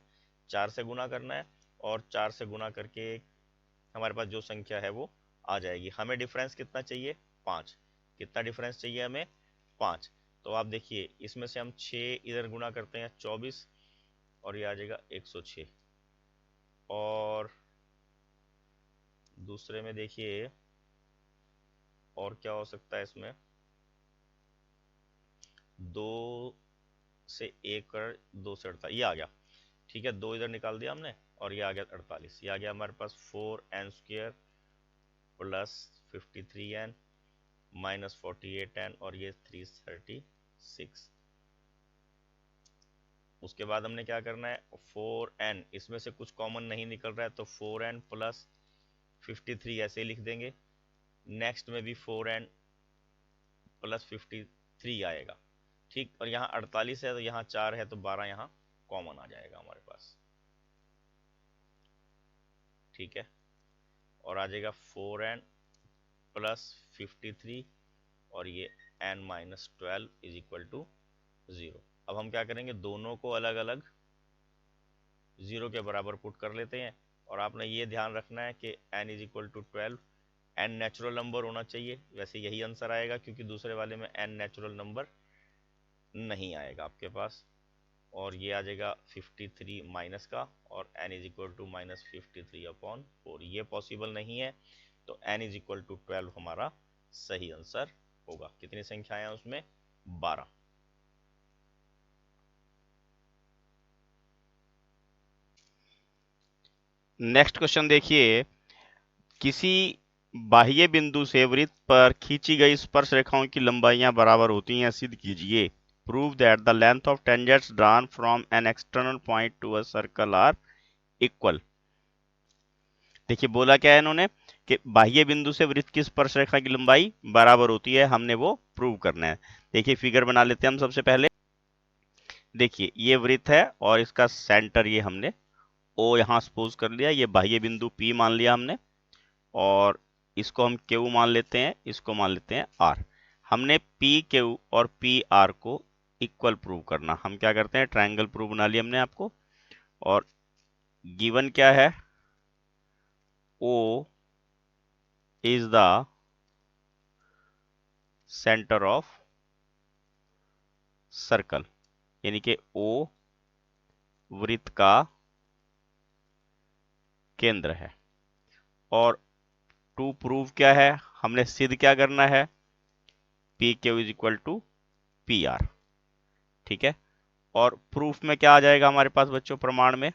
4 से गुना करना है, और 4 से गुना करके हमारे पास जो संख्या है वो आ जाएगी। हमें डिफरेंस कितना चाहिए, 5। कितना डिफरेंस चाहिए हमें, 5। तो आप देखिए इसमें से हम 6 इधर गुना करते हैं 24, और ये आ जाएगा 106। और दूसरे में देखिए और क्या हो सकता है इसमें, 2 से 1 कर 2 से 48, ये आ गया। ठीक है, 2 इधर निकाल दिया हमने, और ये आ गया 48। ये आ गया हमारे पास 4n² plus 53n minus 48n, और ये 336। उसके बाद हमने क्या करना है, 4n, इसमें से कुछ कॉमन नहीं निकल रहा है तो 4n प्लस 53 ऐसे ही लिख देंगे। नेक्स्ट में भी 4n प्लस 53 आएगा। ठीक, और यहाँ 48 है तो यहाँ 4 है तो 12 यहाँ कॉमन आ जाएगा हमारे पास। ठीक है, और आ जाएगा 4n प्लस 53, और ये n minus 12 is equal to 0। अब हम क्या करेंगे, दोनों को अलग अलग 0 के बराबर पुट कर लेते हैं। और आपने ये ध्यान रखना है कि n is equal to 12, n natural number होना चाहिए। वैसे यही आंसर आएगा क्योंकि दूसरे वाले में n नेचुरल नंबर नहीं आएगा आपके पास। और ये आ जाएगा 53 माइनस का, और n is equal to minus 53/4। ये पॉसिबल नहीं है, तो n इज इक्वल टू 12 हमारा सही आंसर होगा। कितनी संख्याएं हैं उसमें, 12। नेक्स्ट क्वेश्चन देखिए, किसी बाह्य बिंदु से वृत्त पर खींची गई स्पर्श रेखाओं की लंबाइयां बराबर होती हैं, सिद्ध कीजिए। Prove that the length of tangents drawn from an external point to a circle are equal. देखिए बोला क्या है इन्होंने कि बाह्य बिंदु से वृत्त की स्पर्श रेखा की लंबाई बराबर होती है, हमने वो प्रूव करना है। देखिए फिगर बना लेते हैं हम सबसे पहले। देखिए ये वृत्त है और इसका सेंटर ये हमने ओ यहाँ सपोज कर लिया, ये बाह्य बिंदु P मान लिया हमने, और इसको हम Q मान लेते हैं, इसको मान लेते हैं R। हमने PQ और PR को इक्वल प्रूव करना, हम क्या करते हैं, ट्रायंगल प्रूव बना लिया हमने आपको। और गिवन क्या है, O is the centre of circle, यानी कि O वृत्त का केंद्र है। और टू प्रूव क्या है, हमने सिद्ध क्या करना है, PQ is equal to PR। ठीक है, और प्रूफ में क्या आ जाएगा हमारे पास बच्चों, प्रमाण में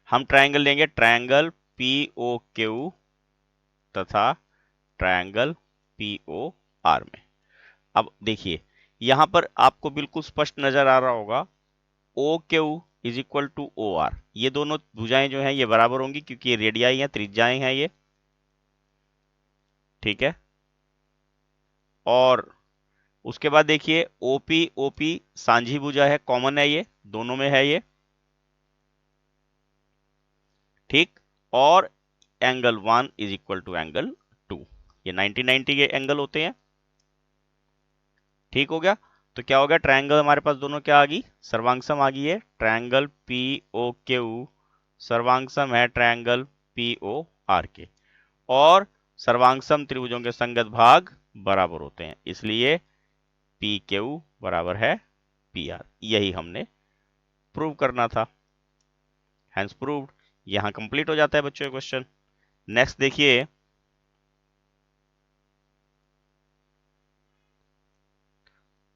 हम ट्रायंगल लेंगे, ट्रायंगल POQ तथा ट्रायंगल POR में। अब देखिए यहां पर आपको बिल्कुल स्पष्ट नजर आ रहा होगा, OQ is equal to OR। ये दोनों भुजाएं जो हैं ये बराबर होंगी क्योंकि ये रेडियाई हैं, त्रिज्याएं हैं ये। ठीक है, और उसके बाद देखिए OP सांझी भुजा है, कॉमन है, ये दोनों में है ये। ठीक, और angle 1 is equal to angle 2, ये 90 के एंगल होते हैं। ठीक हो गया, तो क्या हो गया, ट्रायंगल हमारे पास दोनों क्या आ गई, सर्वांगसम आ गई है। ट्रायंगल POQ सर्वांगसम है ट्रायंगल POR के, और सर्वांगसम त्रिभुजों के संगत भाग बराबर होते हैं, इसलिए PQ बराबर है PR। यही हमने प्रूव करना था, हैंस प्रूव्ड। यहां कंप्लीट हो जाता है बच्चों क्वेश्चन। नेक्स्ट देखिए,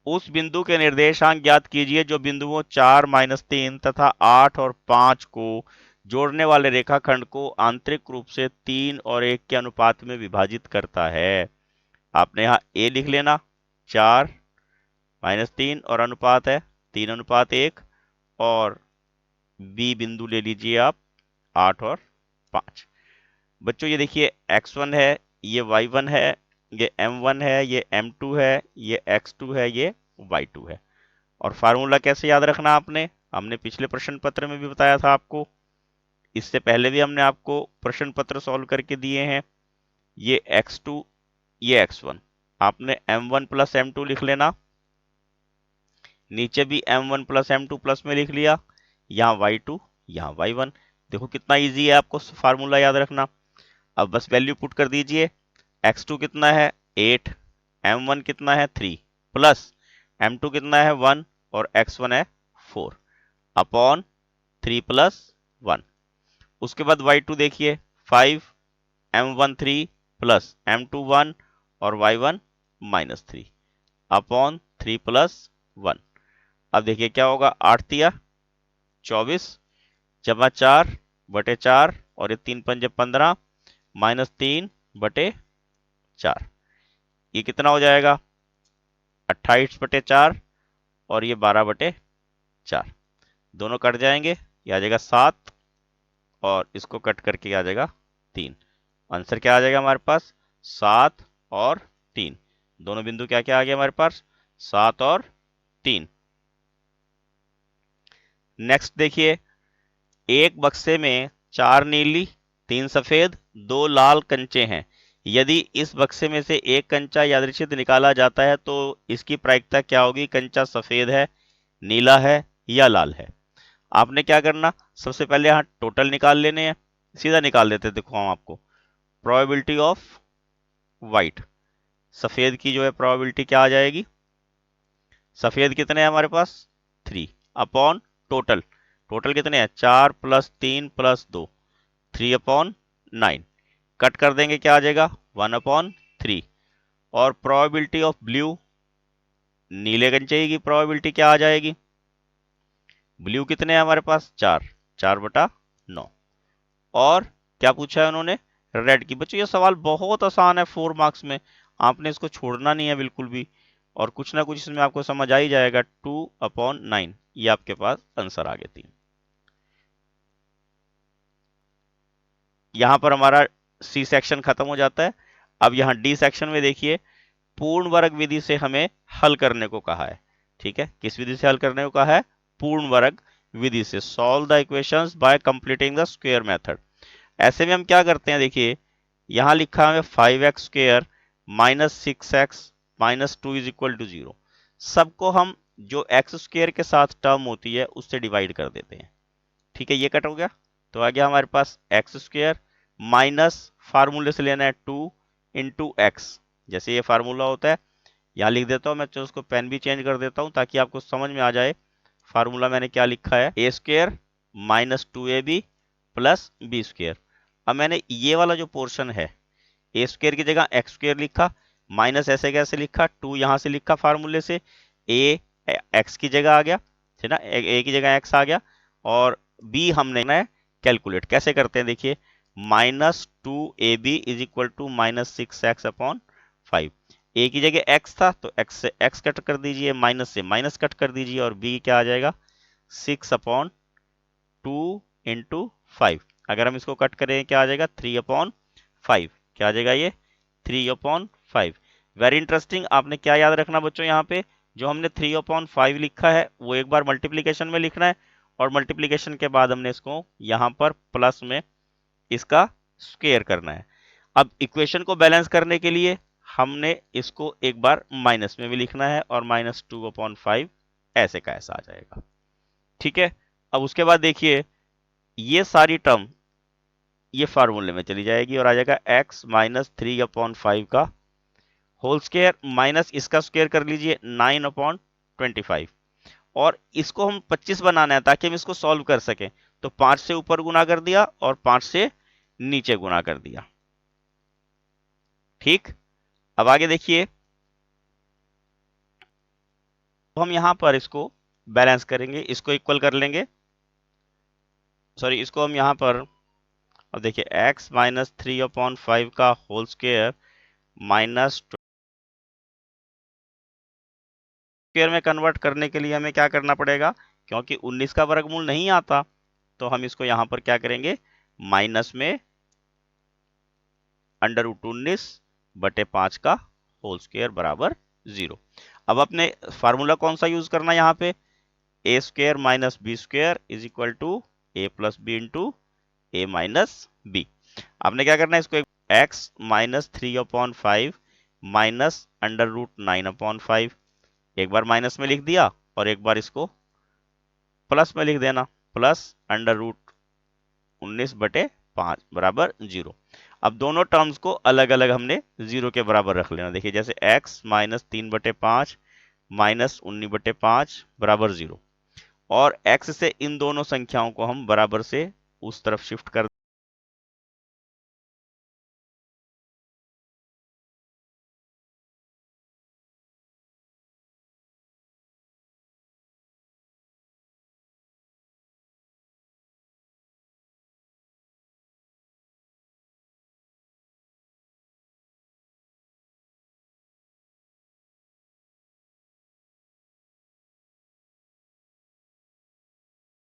उस बिंदु के निर्देशांक ज्ञात कीजिए जो बिंदुओं 4, -3 तथा 8 और 5 को जोड़ने वाले रेखाखंड को आंतरिक रूप से 3 और 1 के अनुपात में विभाजित करता है। आपने यहाँ A लिख लेना, 4 -3 और अनुपात है 3:1, और B बिंदु ले लीजिए आप 8 और 5। बच्चों ये देखिए x1 है, ये y1 है, ये m1 है, ये m2 है, ये x2 है, ये y2 है। और फार्मूला कैसे याद रखना आपने, हमने पिछले प्रश्न पत्र में भी बताया था आपको, इससे पहले भी हमने आपको प्रश्न पत्र सॉल्व करके दिए हैं। ये x2, ये x1, आपने m1 प्लस m2 लिख लेना, नीचे भी m1 प्लस m2 प्लस में लिख लिया, यहाँ y2 यहाँ y1। देखो कितना इजी है आपको फार्मूला याद रखना। अब बस वैल्यू पुट कर दीजिए। x2 कितना है 8, m1 कितना है 3 प्लस m2 कितना है 1 और x1 है 4 अपॉन 3 प्लस 1। उसके बाद y2 देखिए 5, m1 3 प्लस m2 1 और y1 -3 अपॉन 3 प्लस 1। अब देखिए क्या होगा, 8 तिया 24 जमा 4 बटे 4 और ये 3 पंजे 15 -3 बटे 4। ये कितना हो जाएगा 28 बटे 4 और ये 12 बटे 4। दोनों कट जाएंगे, ये आ जाएगा 7 और इसको कट करके आ जाएगा 3। आंसर क्या आ जाएगा हमारे पास 7 और 3। दोनों बिंदु क्या क्या आ गया हमारे पास 7 और 3। नेक्स्ट देखिए, एक बक्से में 4 नीली 3 सफेद 2 लाल कंचे हैं। यदि इस बक्से में से एक कंचा यादृच्छिक निकाला जाता है तो इसकी प्रायिकता क्या होगी, कंचा सफेद है, नीला है या लाल है। आपने क्या करना, सबसे पहले यहाँ टोटल निकाल लेने हैं, सीधा निकाल देते। देखो हम आपको प्रोबेबिलिटी ऑफ वाइट, सफेद की जो है प्रोबेबिलिटी क्या आ जाएगी, सफेद कितने हैं हमारे पास 3 अपॉन टोटल, टोटल कितने हैं 4 प्लस 3 प्लस 2 3 अपॉन 9। कट कर देंगे क्या आ जाएगा 1 अपॉन 3। और प्रोबेबिलिटी ऑफ ब्लू, नीले कंचे की प्रोबेबिलिटी क्या आ जाएगी, ब्लू कितने हैं हमारे पास 4, 4/9। और क्या पूछा है उन्होंने रेड की। बच्चों ये सवाल बहुत आसान है 4 मार्क्स में, आपने इसको छोड़ना नहीं है बिल्कुल भी, और कुछ ना कुछ इसमें आपको समझ आ ही जाएगा। 2/9 ये आपके पास आंसर आ गए 3। यहां पर हमारा सी सेक्शन खत्म हो जाता है। अब यहाँ डी सेक्शन में देखिए, पूर्ण वर्ग विधि से हमें हल करने को कहा है। ठीक है, किस विधि से हल करने को कहा है, पूर्ण वर्ग विधि से। Solve the equations bye completing the square method. ऐसे में हम क्या करते हैं, देखिए यहां लिखा है हमें 5x square minus 6x minus 2 is equal to 0। सबको हम जो एक्स स्क्वायर के साथ टर्म होती है उससे डिवाइड कर देते हैं। ठीक है, ये कट हो गया तो आ गया हमारे पास एक्स स्क्वायर माइनस फार्मूले से लेना है 2 इंटू एक्स, जैसे ये फार्मूला होता है यहाँ लिख देता हूँ मैं। चलो उसको पेन भी चेंज कर देता हूँ ताकि आपको समझ में आ जाए फार्मूला मैंने क्या लिखा है, A square minus 2ab plus B square. अब मैंने ये वाला जो पोर्शन है ए स्क्वायर की जगह एक्स स्क्वायर लिखा, माइनस ऐसे कैसे लिखा 2 यहां से लिखा फार्मूले से, ए एक्स की जगह आ गया है ना, ए की जगह एक्स आ गया, और बी हमने कैलकुलेट कैसे करते हैं देखिए, -2ab is equal to -6x/5। ए की जगह एक्स था तो एक्स से एक्स कट कर दीजिए, माइनस से माइनस कट कर दीजिए, और बी क्या आ जाएगा 6/2 इंटू 5। अगर हम इसको कट करें क्या आ जाएगा 3/5। क्या आ जाएगा ये 3/5। Very interesting. आपने क्या याद रखना बच्चों, यहाँ पे जो हमने 3/5 लिखा है वो एक बार मल्टीप्लीकेशन में लिखना है, और मल्टीप्लीकेशन के बाद हमने इसको यहाँ पर प्लस में इसका स्क्वायर करना है। अब इक्वेशन को बैलेंस करने के लिए हमने इसको एक बार माइनस में भी लिखना है, और -2/5 ऐसे का ऐसा आ जाएगा। ठीक है, अब उसके बाद देखिए ये सारी टर्म ये फार्मूले में चली जाएगी और आ जाएगा x माइनस 3/5 का होल स्क्वायर, माइनस इसका स्क्वायर कर लीजिए 9/25। और इसको हम 25 बनाना है ताकि हम इसको सॉल्व कर सकें, तो 5 से ऊपर गुना कर दिया और 5 से नीचे गुना कर दिया। ठीक, अब आगे देखिए, तो हम यहां पर इसको बैलेंस करेंगे, इसको इक्वल कर लेंगे, सॉरी इसको हम यहां पर, अब देखिए x माइनस 3/5 का होल स्क्वायर माइनस स्क्वायर में कन्वर्ट करने के लिए हमें क्या करना पड़ेगा, क्योंकि 19 का वर्गमूल नहीं आता तो हम इसको यहां पर क्या करेंगे, माइनस में √19/5 का होल स्क्वायर बराबर 0। अब अपने फार्मूला कौन सा यूज करना है यहाँ पे, A square minus B square is equal to A plus B into A minus B. आपने क्या करना है, इसको x माइनस 3/5 माइनस √9/5 एक बार माइनस में लिख दिया, और एक बार इसको प्लस में लिख देना, प्लस अंडर रूट 19/5 बराबर 0। अब दोनों टर्म्स को अलग अलग हमने 0 के बराबर रख लेना। देखिए जैसे x माइनस 3/5 माइनस 19/5 बराबर 0, और x से इन दोनों संख्याओं को हम बराबर से उस तरफ शिफ्ट कर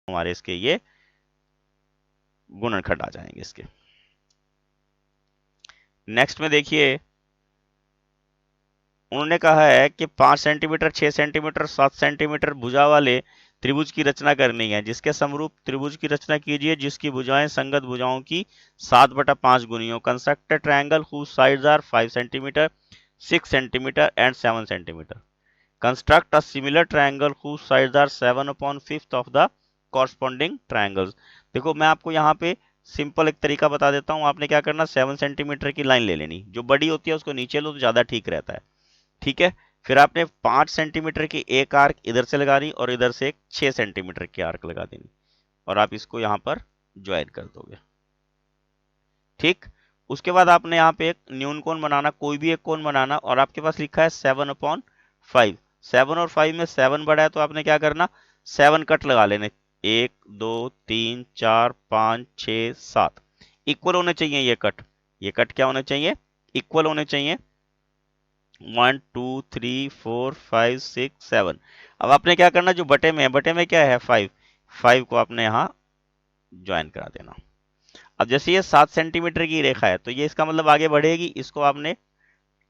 हमारे इसके ये गुणनखंड आ जाएंगे इसके। नेक्स्ट में देखिए उन्होंने कहा है कि 5 सेंटीमीटर, 6 सेंटीमीटर, 7 सेंटीमीटर भुजा वाले त्रिभुज की रचना करनी है। जिसके समरूप त्रिभुज की रचना कीजिए जिसकी भुजाएं संगत भुजाओं की 7/5 गुनी हो। Construct triangle whose sides are 5 centimetre, 6 centimetre and 7 centimetre. Construct a similar triangle whose sides are 7/5 of the corresponding triangles. देखो मैं आपको यहाँ पे सिंपल एक तरीका बता देता हूँ। आपने क्या करना, 7 सेंटीमीटर की लाइन ले लेनी, जो बड़ी होती है उसको नीचे लो तो ज्यादा ठीक रहता है। ठीक है, फिर आपने 5 सेंटीमीटर की एक आर्क इधर से लगा दी और इधर से एक 6 सेंटीमीटर की आर्क लगा देनी, और आप इसको यहां पर ज्वाइन कर दोगे। ठीक, उसके बाद आपने यहाँ पे एक न्यून कोण बनाना, कोई भी एक कोण बनाना, और आपके पास लिखा है 7/5। 7 और 5 में 7 बड़ा है तो आपने क्या करना, 7 कट लगा लेने, 1 2 3 4 5 6 7। इक्वल होने चाहिए ये कट, ये कट क्या होने चाहिए, इक्वल होने चाहिए। 1 2 3 4 5 6 7। अब आपने क्या करना, जो बटे में है, बटे में क्या है 5, 5 को आपने यहाँ ज्वाइन करा देना। अब जैसे ये 7 सेंटीमीटर की रेखा है तो ये इसका मतलब आगे बढ़ेगी, इसको आपने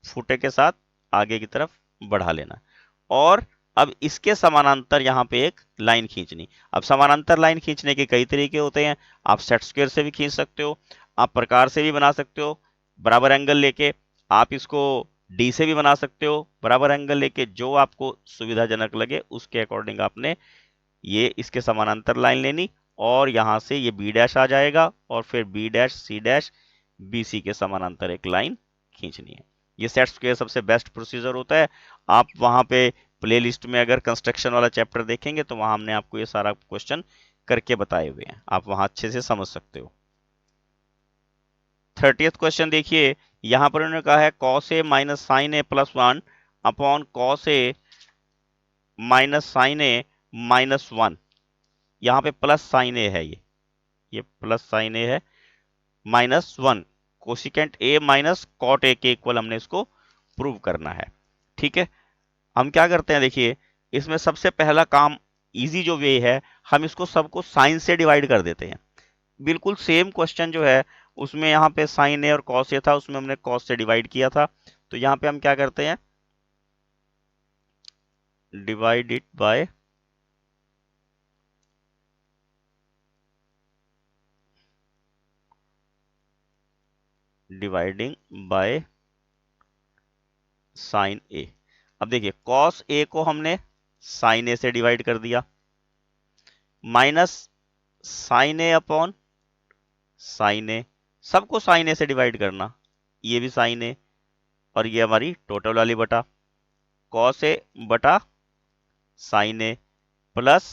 फुटे के साथ आगे की तरफ बढ़ा लेना, और अब इसके समानांतर यहाँ पे एक लाइन खींचनी। अब समानांतर लाइन खींचने के कई तरीके होते हैं, आप सेट स्क्वायर से भी खींच सकते हो, आप प्रकार से भी बना सकते हो बराबर एंगल लेके, आप इसको डी से भी बना सकते हो बराबर एंगल लेके, जो आपको सुविधाजनक लगे उसके अकॉर्डिंग आपने ये इसके समानांतर लाइन लेनी, और यहां से ये बी डैश आ जाएगा, और फिर B dash C dash B C के समानांतर एक लाइन खींचनी है। ये सेट स्क्वायर सबसे बेस्ट प्रोसीजर होता है। आप वहां पे प्लेलिस्ट में अगर कंस्ट्रक्शन वाला चैप्टर देखेंगे तो वहां हमने आपको ये सारा क्वेश्चन करके बताए हुए हैं, आप वहां अच्छे से समझ सकते हो। 30th क्वेश्चन देखिए, यहां पर उन्होंने कहा है cos a minus sine A plus 1 upon cos a minus sine A minus 1। यहाँ पे प्लस साइन ए है, ये प्लस साइन ए है, minus 1 cosecant A minus cot A के इक्वल हमने इसको प्रूव करना है। ठीक है, हम क्या करते हैं, देखिए इसमें सबसे पहला काम, इजी जो वे है, हम इसको सबको साइन से डिवाइड कर देते हैं। बिल्कुल सेम क्वेश्चन जो है उसमें यहाँ पे साइन ए और कॉस ए था, उसमें हमने कॉस से डिवाइड किया था, तो यहाँ पे हम क्या करते हैं, divide it by dividing by sine A. अब देखिए कॉस ए को हमने साइन ए से डिवाइड कर दिया, माइनस साइन ए अपॉन साइन ए, सबको साइन ए से डिवाइड करना, ये भी साइन ए, और ये हमारी टोटल वाली बटा कॉस ए बटा साइन ए प्लस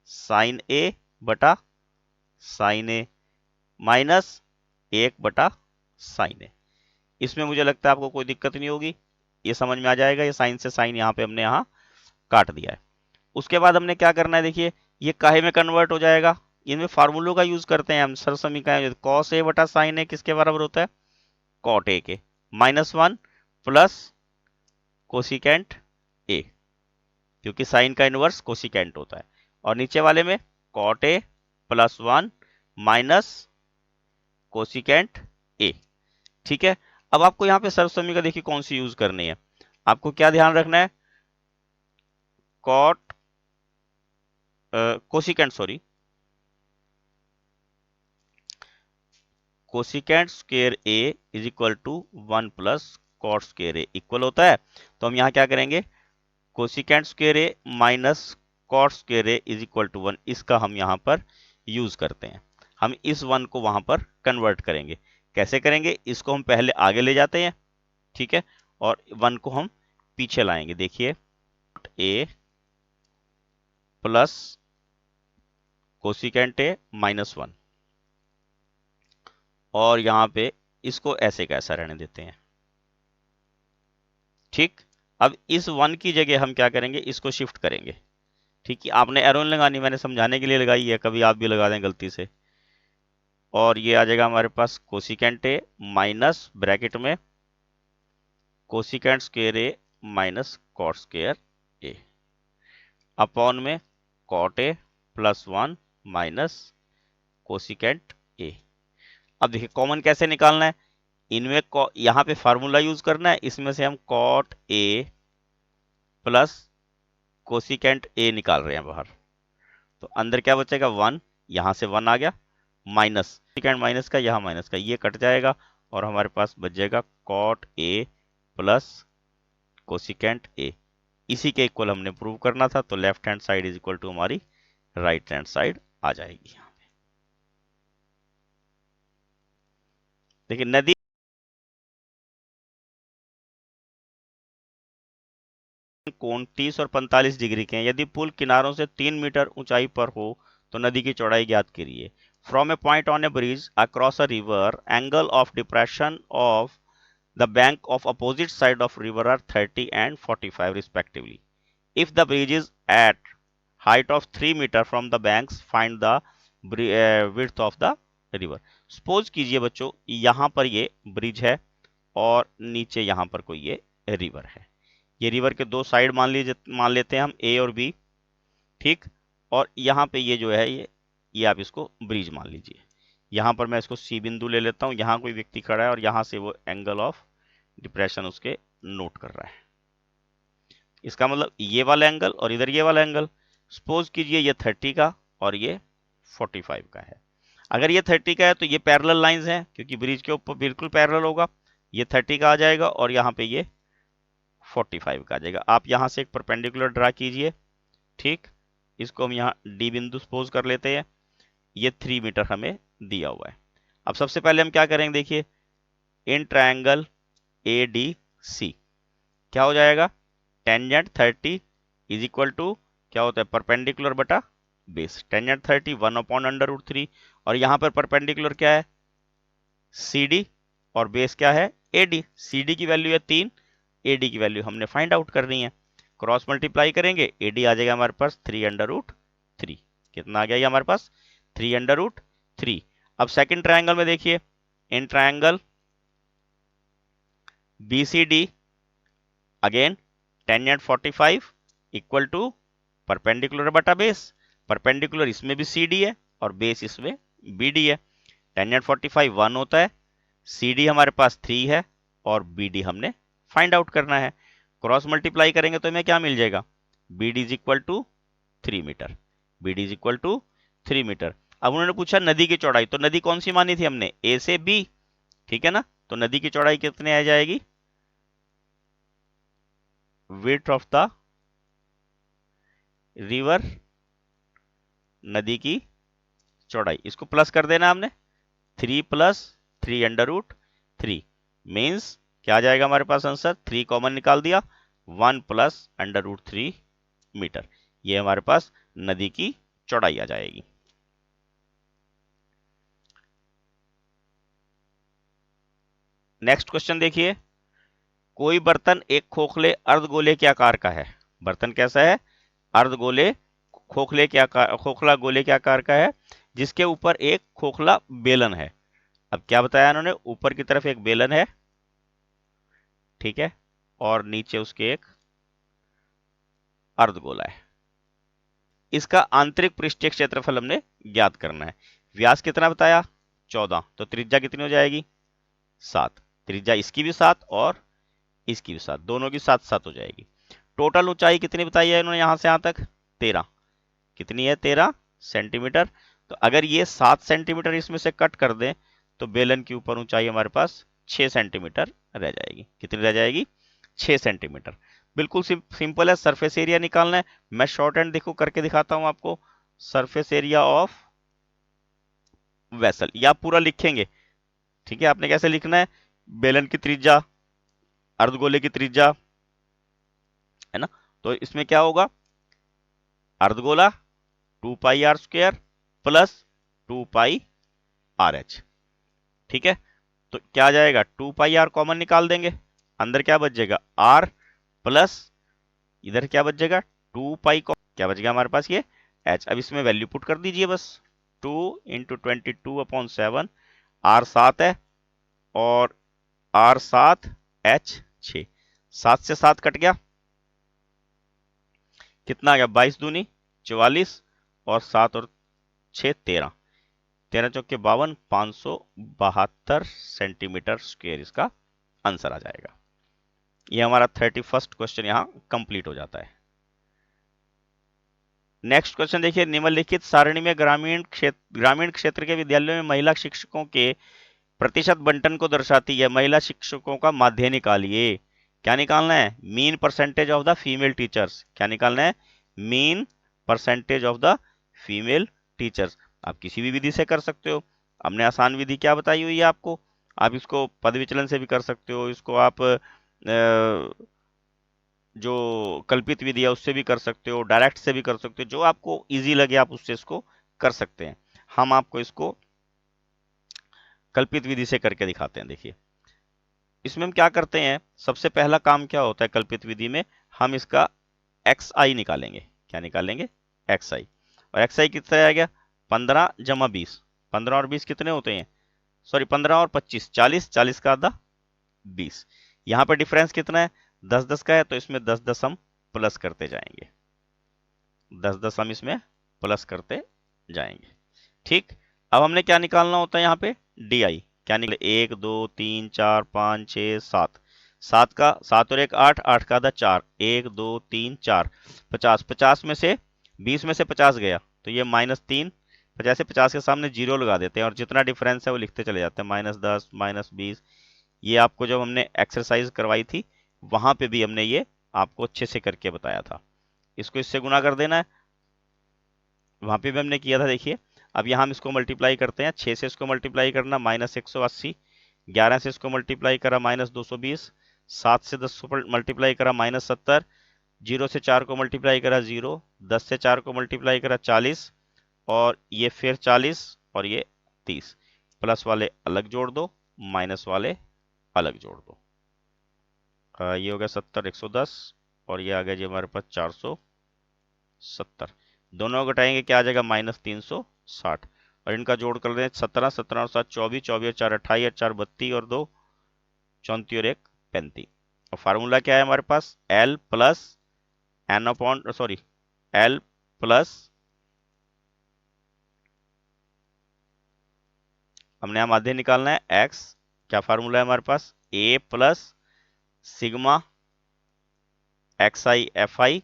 साइन ए बटा साइन ए माइनस 1/साइन ए। इसमें मुझे लगता है आपको कोई दिक्कत नहीं होगी, ये समझ में आ जाएगा। ये साइन से साइन यहाँ पे हमने यहाँ काट दिया है। उसके बाद हमने क्या करना है, देखिए ये काहे में कन्वर्ट हो जाएगा, इनमें फार्मूलों का यूज करते हैं हम, सर समीकरण कॉस ए बटा साइन ए किसके बराबर होता है, कॉट ए के, -1 प्लस कोसिकेंट ए, क्योंकि साइन का इनवर्स कोसिकेंट होता है, और नीचे वाले में cot A plus 1 minus cosecant A. ठीक है, अब आपको यहाँ पे सर्व समीकरण देखिए कौन सी यूज करनी है, आपको क्या ध्यान रखना है, cot cosecant sorry cosecant square A is equal to 1 plus cot square A equal होता है। तो हम यहाँ क्या करेंगे, cosecant square A minus cot square A is equal to 1, इसका हम यहाँ पर यूज करते हैं। हम इस 1 को वहां पर कन्वर्ट करेंगे। कैसे करेंगे? इसको हम पहले आगे ले जाते हैं, ठीक है, और 1 को हम पीछे लाएंगे। देखिए ए प्लस कोसिकेंट ए माइनस 1, और यहां पे इसको ऐसे कैसा रहने देते हैं, ठीक। अब इस 1 की जगह हम क्या करेंगे, इसको शिफ्ट करेंगे, ठीक है। आपने एरो नहीं लगानी, मैंने समझाने के लिए लगाई है, कभी आप भी लगा दें गलती से। और ये आ जाएगा हमारे पास कोसिकेंट ए माइनस ब्रैकेट में cosecant square A minus cot square A upon में cot A plus 1 minus cosecant A. अब देखिए कॉमन कैसे निकालना है, इनमें यहां पे फार्मूला यूज करना है, इसमें से हम cot A plus cosecant A निकाल रहे हैं बाहर, तो अंदर क्या बचेगा 1, यहां से 1 आ गया, माइनस कोसिकेंट माइनस का यहाँ माइनस का ये कट जाएगा, और हमारे पास बच जाएगा cot A plus cosecant A. इसी के इक्वल हमने प्रूव करना था, तो left hand side is equal to हमारी राइट हैंड साइड आ जाएगी। यहाँ पे देखिए नदी कोण 30 और 45 डिग्री के हैं। यदि पुल किनारों से 3 मीटर ऊंचाई पर हो तो नदी की चौड़ाई ज्ञात करिए। From a point on a bridge across a river, angle of depression of the bank of opposite side of river are 30 and 45 respectively. If the bridge is at height of 3 meter from the banks, find the width of the river. Suppose कीजिए बच्चों यहाँ पर ये bridge है और नीचे यहाँ पर कोई ये रिवर है। ये रिवर के दो साइड मान लेते हैं हम ए और बी, ठीक। और यहाँ पे ये जो है ये आप इसको ब्रिज मान लीजिए। यहाँ पर मैं इसको सी बिंदु ले लेता हूँ, यहाँ कोई व्यक्ति खड़ा है और यहाँ से वो एंगल ऑफ डिप्रेशन उसके नोट कर रहा है। इसका मतलब ये वाला एंगल और इधर ये वाला एंगल। सपोज कीजिए ये 30 का और ये 45 का है। अगर ये 30 का है तो ये पैरेलल लाइंस हैं, क्योंकि ब्रिज के ऊपर बिल्कुल पैरेलल होगा। ये 30 का आ जाएगा और यहाँ पे ये 45 का आ जाएगा। आप यहाँ से एक परपेंडिकुलर ड्रा कीजिए, ठीक। इसको हम यहाँ डी बिंदु सपोज कर लेते हैं। ये 3 मीटर हमें दिया हुआ है। अब सबसे पहले हम क्या करेंगे, देखिए in triangle A D C क्या हो जाएगा, टेंजेंट 30 इज इक्वल टू क्या होता है, परपेंडिकुलर बटा बेस। टेंजेंट 30 1/√3, और यहाँ पर परपेंडिकुलर क्या है, सी डी, और बेस क्या है, ए डी। सी डी की वैल्यू है 3, ए डी की वैल्यू हमने फाइंड आउट करनी है। क्रॉस मल्टीप्लाई करेंगे, ए डी आ जाएगा हमारे पास 3/√3। कितना आ गया ये हमारे पास, 3/√3। अब सेकंड ट्रायंगल में देखिए, in triangle B C D again tangent 45 equal to perpendicular बटा बेस। परपेंडिकुलर इसमें भी सी डी है और बेस इसमें बी डी है। टेंजेंट 45 1 होता है, सी डी हमारे पास 3 है और बी डी हमने फाइंड आउट करना है। क्रॉस मल्टीप्लाई करेंगे तो हमें क्या मिल जाएगा, B D is equal to 3 metre. B D is equal to 3 metre. अब उन्होंने पूछा नदी की चौड़ाई, तो नदी कौन सी मानी थी हमने, ए से बी, ठीक है ना। तो नदी की चौड़ाई कितने आ जाएगी, विड्थ ऑफ द रिवर, नदी की चौड़ाई, इसको प्लस कर देना हमने, 3 + 3/√3 मीन्स क्या आ जाएगा हमारे पास आंसर, 3 कॉमन निकाल दिया, 1 + √3 मीटर। ये हमारे पास नदी की चौड़ाई आ जाएगी। नेक्स्ट क्वेश्चन देखिए, कोई बर्तन एक खोखले अर्धगोले के आकार का है। बर्तन कैसा है, अर्धगोले खोखला गोले के आकार का है, जिसके ऊपर एक खोखला बेलन है। अब क्या बताया उन्होंने, ऊपर की तरफ एक बेलन है, ठीक है, और नीचे उसके एक अर्धगोला है। इसका आंतरिक पृष्ठीय क्षेत्रफल हमने ज्ञात करना है। व्यास कितना बताया, 14, तो त्रिज्या कितनी हो जाएगी, 7। त्रिज्या इसकी भी 7 और इसकी भी 7, दोनों की 7-7 हो जाएगी। टोटल ऊंचाई कितनी बताई है इन्होंने यहां से यहां तक, 13। कितनी है, 13 सेंटीमीटर। तो अगर ये 7 सेंटीमीटर इसमें से कट कर दें तो बेलन की ऊपर ऊंचाई हमारे पास 6 सेंटीमीटर रह जाएगी। कितनी रह जाएगी, 6 सेंटीमीटर। बिल्कुल सिंपल है, सरफेस एरिया निकालना है। मैं शॉर्ट एंड देखो करके दिखाता हूं आपको। सरफेस एरिया ऑफ वेसल, या पूरा लिखेंगे, ठीक है। आपने कैसे लिखना है, बेलन की त्रिज्या, अर्धगोले की त्रिज्या, है ना। तो इसमें क्या होगा, अर्धगोला 2 पाई r² प्लस 2 पाई r h, ठीक है। तो क्या आ जाएगा, 2 पाई r कॉमन निकाल देंगे, अंदर क्या बच जाएगा r प्लस, इधर क्या बच जाएगा 2 पाई, क्या बच गया हमारे पास ये h। अब इसमें वैल्यू पुट कर दीजिए बस, 2 × 22/7, r 7 है और r 7, h 6, 7 से 7 कट गया, कितना आ गया, 22 दूनी 44 और 7 और 6 13, 13 चौके 52, 572 सेंटीमीटर स्क्वायर इसका आंसर आ जाएगा। ये हमारा 31st क्वेश्चन यहाँ कंप्लीट हो जाता है। नेक्स्ट क्वेश्चन देखिए, निम्नलिखित सारणी में ग्रामीण क्षेत्र के विद्यालयों में महिला शिक्षकों के प्रतिशत बंटन को दर्शाती है। महिला शिक्षकों का माध्य निकालिए। क्या निकालना है, mean percentage of the female teachers. क्या निकालना है, mean percentage of the female teachers. आप किसी भी विधि से कर सकते हो, हमने आसान विधि क्या बताई हुई है आपको। आप इसको पद विचलन से भी कर सकते हो, इसको आप जो कल्पित विधि है उससे भी कर सकते हो, डायरेक्ट से भी कर सकते हो, जो आपको इजी लगे आप उससे इसको कर सकते हैं। हम आपको इसको कल्पित विधि से करके दिखाते हैं। देखिए इसमें हम क्या करते हैं, सबसे पहला काम क्या होता है कल्पित विधि में, हम इसका xi निकालेंगे। क्या निकालेंगे, xi। और xi कितना आ गया, 15 + 20, 15 और 20 कितने होते हैं, सॉरी 15 और 25 40, 40 का आधा 20। यहाँ पे डिफरेंस कितना है, 10 10 का है, तो इसमें 10 10 हम प्लस करते जाएंगे, 10 10 हम इसमें प्लस करते जाएंगे, ठीक। अब हमने क्या निकालना होता है यहाँ पे, डी। क्या निकले, 1 2 3 4 5 6 7, 7 का 7 और 1 8, 8 का आधा 4, 1 2 3 4, 50, 50 में से 20 में से 50 गया तो ये -3, 50 से 50 के सामने जीरो लगा देते हैं और जितना डिफरेंस है वो लिखते चले जाते हैं, -10 -20। ये आपको जब हमने एक्सरसाइज करवाई थी वहां पे भी हमने ये आपको अच्छे से करके बताया था। इसको इससे गुना कर देना है, वहां पे भी हमने किया था, देखिए। अब यहाँ हम इसको मल्टीप्लाई करते हैं, 6 से इसको मल्टीप्लाई करना -180, 11 से इसको मल्टीप्लाई करा -220, 7 से 10 को मल्टीप्लाई करा -70, 0 से 4 को मल्टीप्लाई करा 0, 10 से 4 को मल्टीप्लाई करा 40 और ये फिर 40 और ये 30। प्लस वाले अलग जोड़ दो, माइनस वाले अलग जोड़ दो। ये हो गया 70 110 और ये आ गया जी हमारे पास 470। दोनों घटाएंगे क्या आ जाएगा, -360 और इनका जोड़ कर दें 17, 17 और 7 24, 24 और 4 28 और 4 32 और 2 34 और 1 35। और फार्मूला क्या है हमारे पास, L plus N upon sorry L plus, हमने यहाँ माध्य निकालना है x। क्या फार्मूला है हमारे पास, A plus sigma xi fi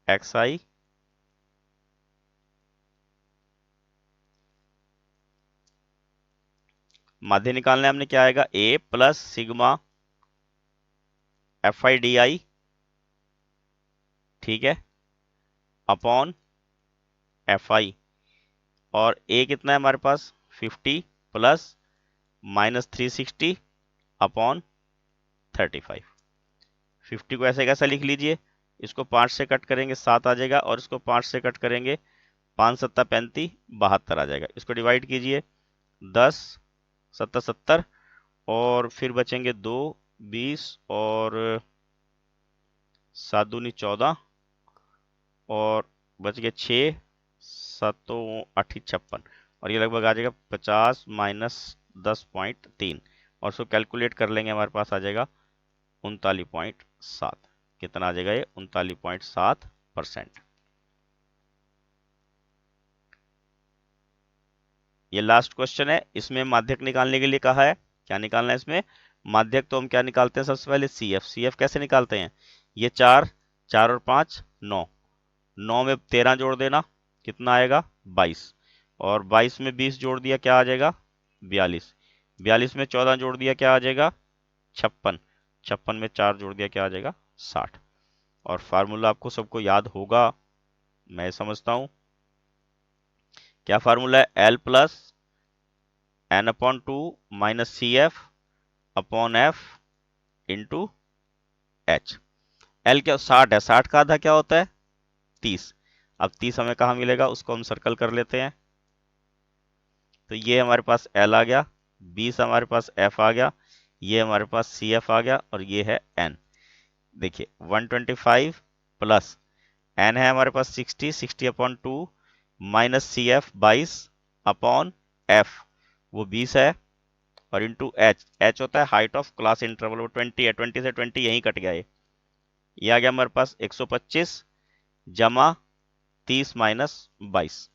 xi माध्य निकालने हमने क्या आएगा, A plus sigma fi di, ठीक है, अपॉन fi। और A कितना है हमारे पास 50 प्लस -360 अपॉन 35। 50 को ऐसे कैसा लिख लीजिए, इसको 5 से कट करेंगे 7 आ जाएगा और इसको 5 से कट करेंगे 5 7 35, 72 आ जाएगा। इसको डिवाइड कीजिए, 10 7 70 और फिर बचेंगे 2 20 और 7 दूनी 14 और बच गए 6 7 8 56 और ये लगभग आ जाएगा 50 -10.3 और उसको कैलकुलेट कर लेंगे, हमारे पास आ जाएगा 39.7। कितना आ जाएगा ये, 39.7%। ये लास्ट क्वेश्चन है, इसमें माध्यक निकालने के लिए कहा है। क्या निकालना है इसमें, माध्यक तो हम क्या निकालते हैं, सबसे पहले CF कैसे निकालते हैं, ये 4 4 और 5 9, 9 में 13 जोड़ देना कितना आएगा 22 और 22 में 20 जोड़ दिया क्या आ जाएगा 42, 42 में 14 जोड़ दिया क्या आ जाएगा 56, 56 में 4 जोड़ दिया, क्या आ जाएगा 60। और फार्मूला आपको सबको याद होगा, मैं समझता हूं। क्या फार्मूला है? L plus N/2 minus CF upon F into H। L क्या 60 है, 60 का आधा क्या होता है 30। अब 30 हमें कहाँ मिलेगा, उसको हम सर्कल कर लेते हैं। तो ये हमारे पास L आ गया, 20 हमारे पास F आ गया, ये हमारे पास CF आ गया, और ये है N। देखिए 125 प्लस N है हमारे पास 60, 60 upon 2 minus CF 22 upon F वो 20 है, और इंटू H होता है हाइट ऑफ क्लास इंटरवल, वो 20 है, 20 से 20 यहीं कट गया। ये आ गया हमारे पास 125 जमा 30 माइनस 22,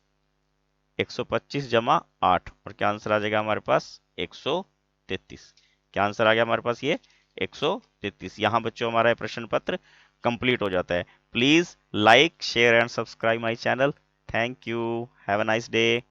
125 जमा 8, और क्या आंसर आ जाएगा हमारे पास 133। क्या आंसर आ गया हमारे पास ये 133। यहाँ बच्चों हमारा प्रश्न पत्र कंप्लीट हो जाता है। Please like share and subscribe my channel. Thank you, have a nice day.